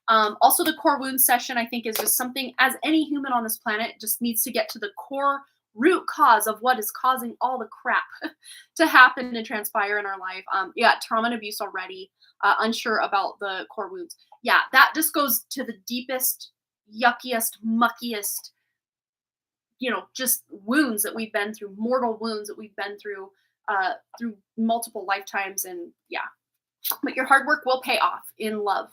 [SPEAKER 1] Also, the core wound session, I think, is just something, as any human on this planet, just needs to get to the core root cause of what is causing all the crap to happen and transpire in our life. Trauma and abuse already, unsure about the core wounds. Yeah, that just goes to the deepest, yuckiest, muckiest, just wounds that we've been through, mortal wounds that we've been through multiple lifetimes. And yeah, but your hard work will pay off in love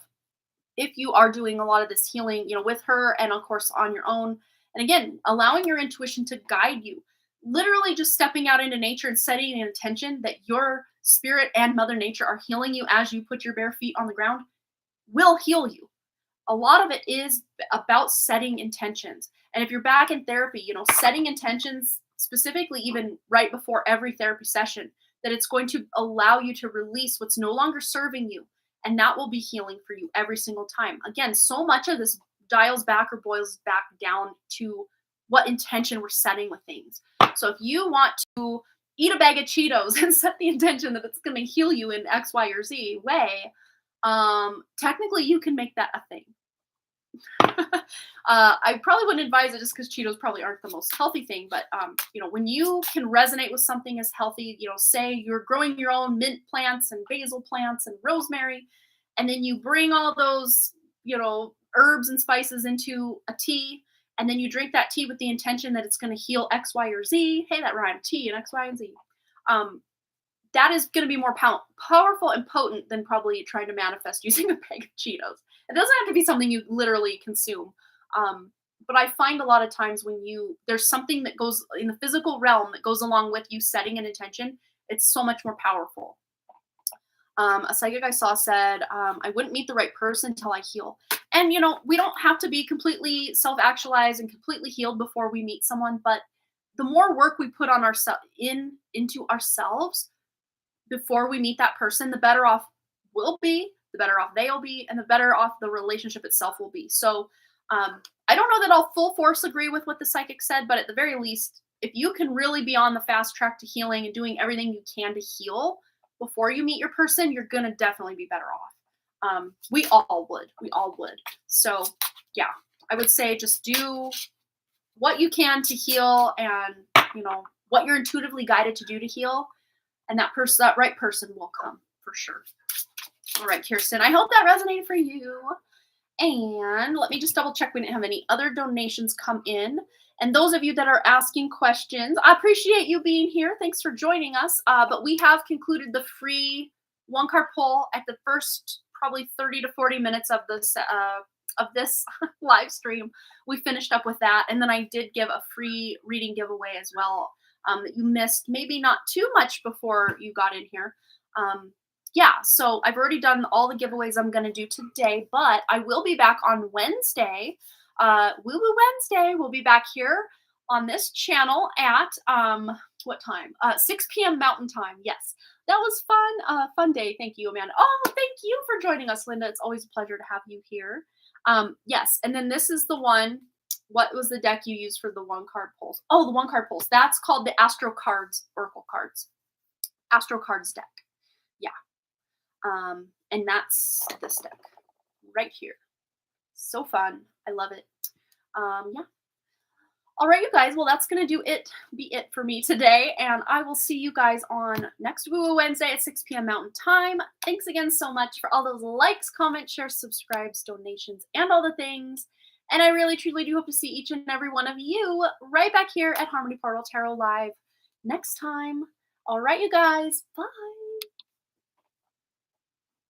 [SPEAKER 1] if you are doing a lot of this healing, with her, and of course on your own. And again, allowing your intuition to guide you, literally just stepping out into nature and setting an intention that your spirit and Mother Nature are healing you as you put your bare feet on the ground will heal you. A lot of it is about setting intentions. And if you're back in therapy, setting intentions, specifically even right before every therapy session, that it's going to allow you to release what's no longer serving you. And that will be healing for you every single time. Again, so much of this dials back or boils back down to what intention we're setting with things. So if you want to eat a bag of Cheetos and set the intention that it's going to heal you in X, Y, or Z way, technically you can make that a thing. I probably wouldn't advise it just because Cheetos probably aren't the most healthy thing, but when you can resonate with something as healthy, say you're growing your own mint plants and basil plants and rosemary, and then you bring all those, herbs and spices into a tea, and then you drink that tea with the intention that it's going to heal X, Y, or Z. Hey, that rhymed, tea and X, Y, and Z. That is going to be more powerful and potent than probably trying to manifest using a bag of Cheetos. It doesn't have to be something you literally consume. But I find a lot of times when there's something that goes in the physical realm that goes along with you setting an intention, it's so much more powerful. A psychic I saw said, I wouldn't meet the right person until I heal. And, we don't have to be completely self-actualized and completely healed before we meet someone. But the more work we put on into ourselves before we meet that person, the better off we'll be, the better off they'll be, and the better off the relationship itself will be. So I don't know that I'll full force agree with what the psychic said, but at the very least, if you can really be on the fast track to healing and doing everything you can to heal before you meet your person, you're going to definitely be better off. We all would. So yeah, I would say just do what you can to heal, and what you're intuitively guided to do to heal. And that right person will come for sure. All right, Kirsten, I hope that resonated for you. And let me just double check we didn't have any other donations come in. And those of you that are asking questions, I appreciate you being here. Thanks for joining us. But we have concluded the free one card poll at the first probably 30 to 40 minutes of this live stream. We finished up with that. And then I did give a free reading giveaway as well that you missed, maybe not too much before you got in here. Yeah, so I've already done all the giveaways I'm going to do today, but I will be back on Wednesday. Woo Woo Wednesday. We'll be back here on this channel at, what time? 6 p.m. Mountain Time. Yes, that was fun. Fun day. Thank you, Amanda. Oh, thank you for joining us, Linda. It's always a pleasure to have you here. Yes, and then this is the one. What was the deck you used for the one card pulls? Oh, the one card pulls. That's called the Astro Cards Oracle Cards. Astro Cards deck. Yeah. And that's this deck right here. So fun. I love it. Yeah. All right, you guys. Well, that's going to be it for me today. And I will see you guys on next Woo Woo Wednesday at 6 p.m. Mountain Time. Thanks again so much for all those likes, comments, shares, subscribes, donations, and all the things. And I really, truly do hope to see each and every one of you right back here at Harmony Portal Tarot Live next time. All right, you guys. Bye.